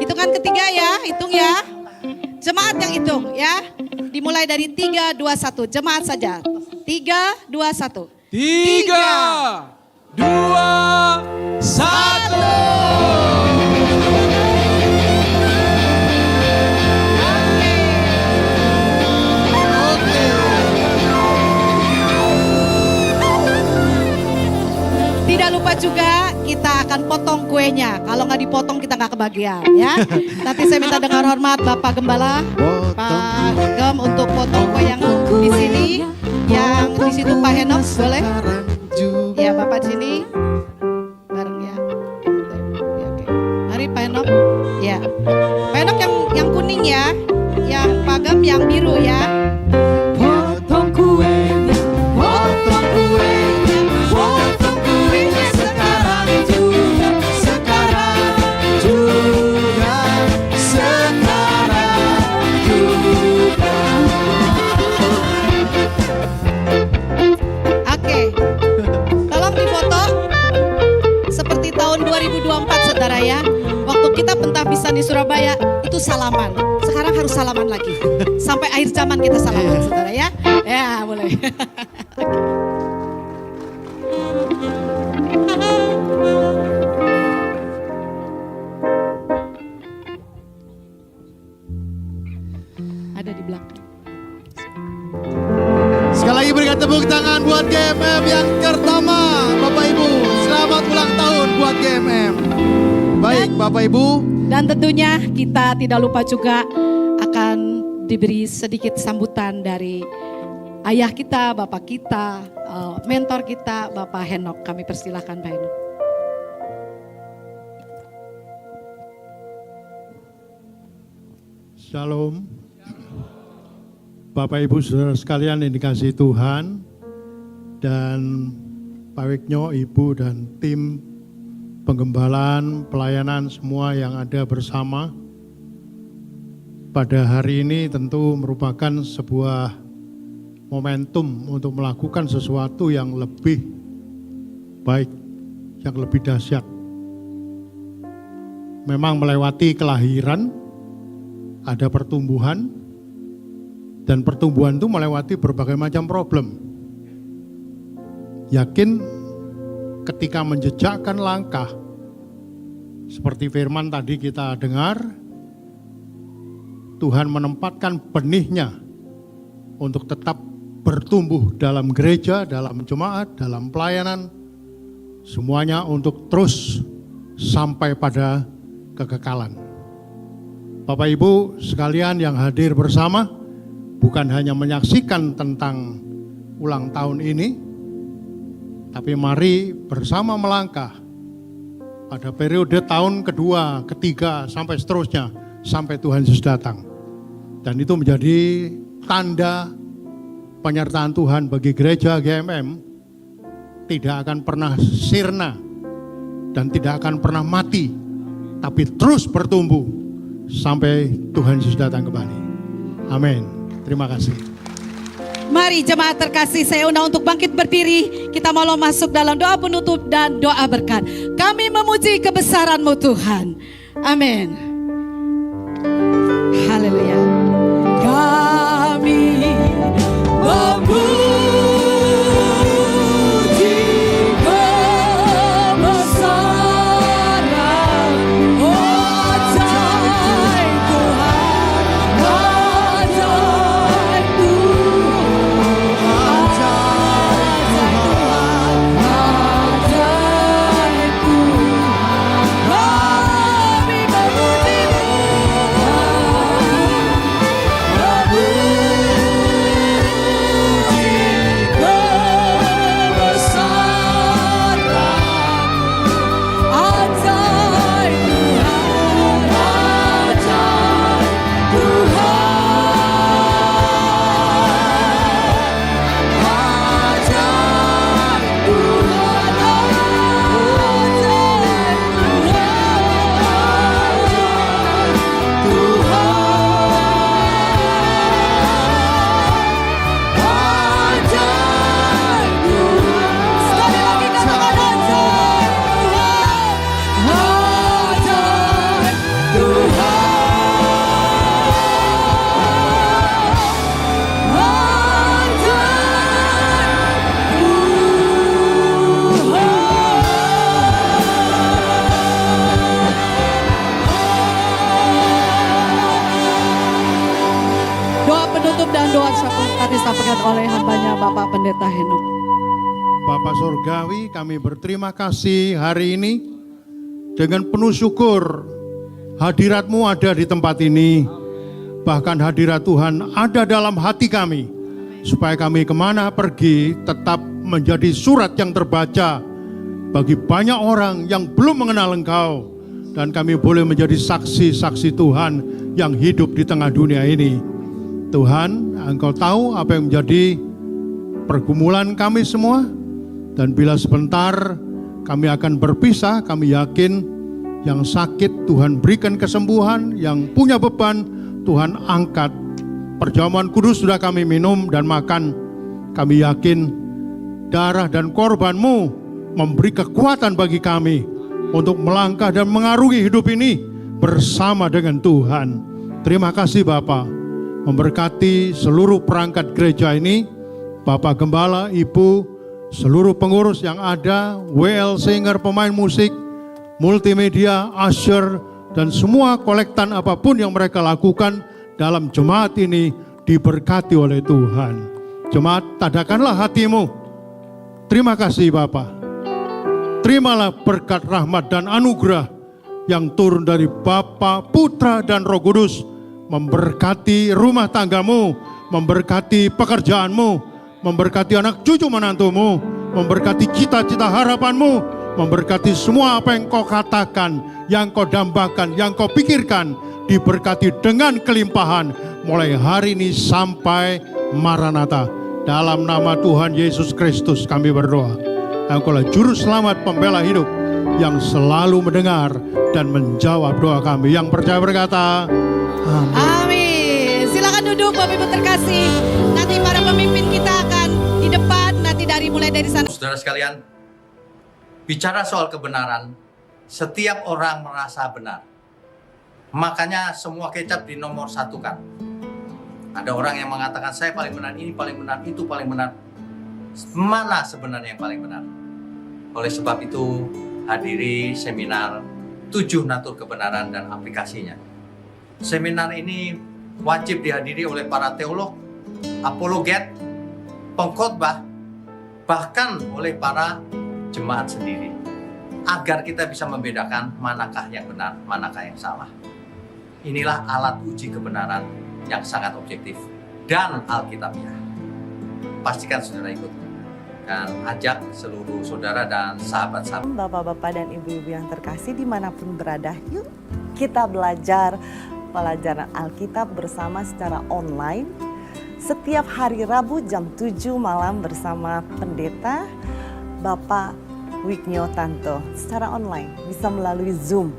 Hitungan ketiga ya, hitung ya. Jemaat yang hitung ya. Dimulai dari 3, 2, 1. Jemaat saja. 3, 2, 1. 3, 2, 1. Tidak lupa juga kita akan potong kuenya. Kalau nggak dipotong kita nggak kebagian ya. Nanti saya minta dengan hormat Bapak Gembala, Pak Gem untuk potong kue yang di sini. Yang di situ Pak Henok boleh? Ya Bapak di sini. Bareng ya. Ya, oke. Mari Pak Henok. Ya. Pak Henok yang kuning ya. Yang Pak Gem yang biru ya. Potong kuenya kita pentapisan di Surabaya itu salaman. Sekarang harus salaman lagi. Sampai akhir zaman kita salaman, saudara ya. Ya, boleh. Ada di belakang. Sekali lagi berikan tepuk tangan buat GMM yang pertama, Bapak Ibu. Selamat ulang tahun buat GMM. Baik, Bapak Ibu. Dan tentunya kita tidak lupa juga akan diberi sedikit sambutan dari ayah kita, bapak kita, mentor kita, Bapak Henok. Kami persilahkan Pak Henok. Shalom. Bapak Ibu Saudara sekalian yang dikasihi Tuhan, dan Pak Wiknyo, Ibu dan tim penggembalaan, pelayanan semua yang ada bersama. Pada hari ini tentu merupakan sebuah momentum untuk melakukan sesuatu yang lebih baik, yang lebih dahsyat. Memang melewati kelahiran, ada pertumbuhan, dan pertumbuhan itu melewati berbagai macam problem. Yakin ketika menjejakkan langkah, seperti firman tadi kita dengar, Tuhan menempatkan benihnya untuk tetap bertumbuh dalam gereja, dalam jemaat, dalam pelayanan, semuanya untuk terus sampai pada kekekalan. Bapak Ibu sekalian yang hadir bersama, bukan hanya menyaksikan tentang ulang tahun ini, tapi mari bersama melangkah pada periode tahun kedua, ketiga, sampai seterusnya, sampai Tuhan Yesus datang. Dan itu menjadi tanda penyertaan Tuhan bagi gereja GMM, tidak akan pernah sirna dan tidak akan pernah mati, tapi terus bertumbuh sampai Tuhan Yesus datang kembali. Amin. Terima kasih. Mari jemaat terkasih, saya undang untuk bangkit berdiri. Kita mau masuk dalam doa penutup dan doa berkat. Kami memuji kebesaran-Mu Tuhan. Amin. Haleluya. Kami memuji kebesaran, oh ajaib Tuhan, ajaib Tuhan, ajaib Tuhan. Kami memuji-Mu, disampaikan oleh hambanya Bapak Pendeta Henok. Bapak Surgawi, kami berterima kasih hari ini dengan penuh syukur hadirat-Mu ada di tempat ini. Bahkan hadirat Tuhan ada dalam hati kami, supaya kami kemana pergi tetap menjadi surat yang terbaca bagi banyak orang yang belum mengenal Engkau. Dan kami boleh menjadi saksi-saksi Tuhan yang hidup di tengah dunia ini. Tuhan, Engkau tahu apa yang menjadi pergumulan kami semua. Dan bila sebentar kami akan berpisah, kami yakin yang sakit Tuhan berikan kesembuhan, yang punya beban Tuhan angkat. Perjamuan kudus sudah kami minum dan makan. Kami yakin darah dan korban-Mu memberi kekuatan bagi kami untuk melangkah dan mengarungi hidup ini bersama dengan Tuhan. Terima kasih Bapak, memberkati seluruh perangkat gereja ini, Bapak Gembala, Ibu, seluruh pengurus yang ada, WL Singer, pemain musik, multimedia, usher, dan semua kolektan apapun yang mereka lakukan dalam jemaat ini diberkati oleh Tuhan. Jemaat, tadakanlah hatimu. Terima kasih Bapak. Terimalah berkat rahmat dan anugerah yang turun dari Bapa, Putra, dan Roh Kudus, memberkati rumah tanggamu, memberkati pekerjaanmu, memberkati anak cucu menantumu, memberkati cita-cita harapanmu, memberkati semua apa yang kau katakan, yang kau dambakan, yang kau pikirkan, diberkati dengan kelimpahan mulai hari ini sampai Maranatha. Dalam nama Tuhan Yesus Kristus kami berdoa. Engkaulah juru selamat pembela hidup yang selalu mendengar dan menjawab doa kami. Yang percaya berkata, amin. Amin. Silakan duduk Bapak Ibu terkasih. Nanti para pemimpin kita akan di depan, nanti mulai dari sana. Saudara sekalian, bicara soal kebenaran, setiap orang merasa benar. Makanya semua kecap dinomor satukan. Ada orang yang mengatakan saya paling benar, ini paling benar, itu paling benar. Mana sebenarnya yang paling benar? Oleh sebab itu, hadiri seminar 7 natur kebenaran dan aplikasinya. Seminar ini wajib dihadiri oleh para teolog, apologet, pengkhotbah, bahkan oleh para jemaat sendiri. Agar kita bisa membedakan manakah yang benar, manakah yang salah. Inilah alat uji kebenaran yang sangat objektif dan alkitabiah. Pastikan saudara ikut dan ajak seluruh saudara dan sahabat-sahabat. Bapak-bapak dan ibu-ibu yang terkasih dimanapun berada, yuk kita belajar pelajaran Alkitab bersama secara online setiap hari Rabu jam 7 malam bersama pendeta Bapak Wignio Tanto secara online, bisa melalui Zoom.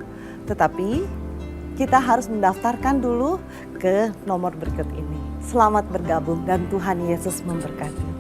Tetapi kita harus mendaftarkan dulu ke nomor berikut ini. Selamat bergabung dan Tuhan Yesus memberkati.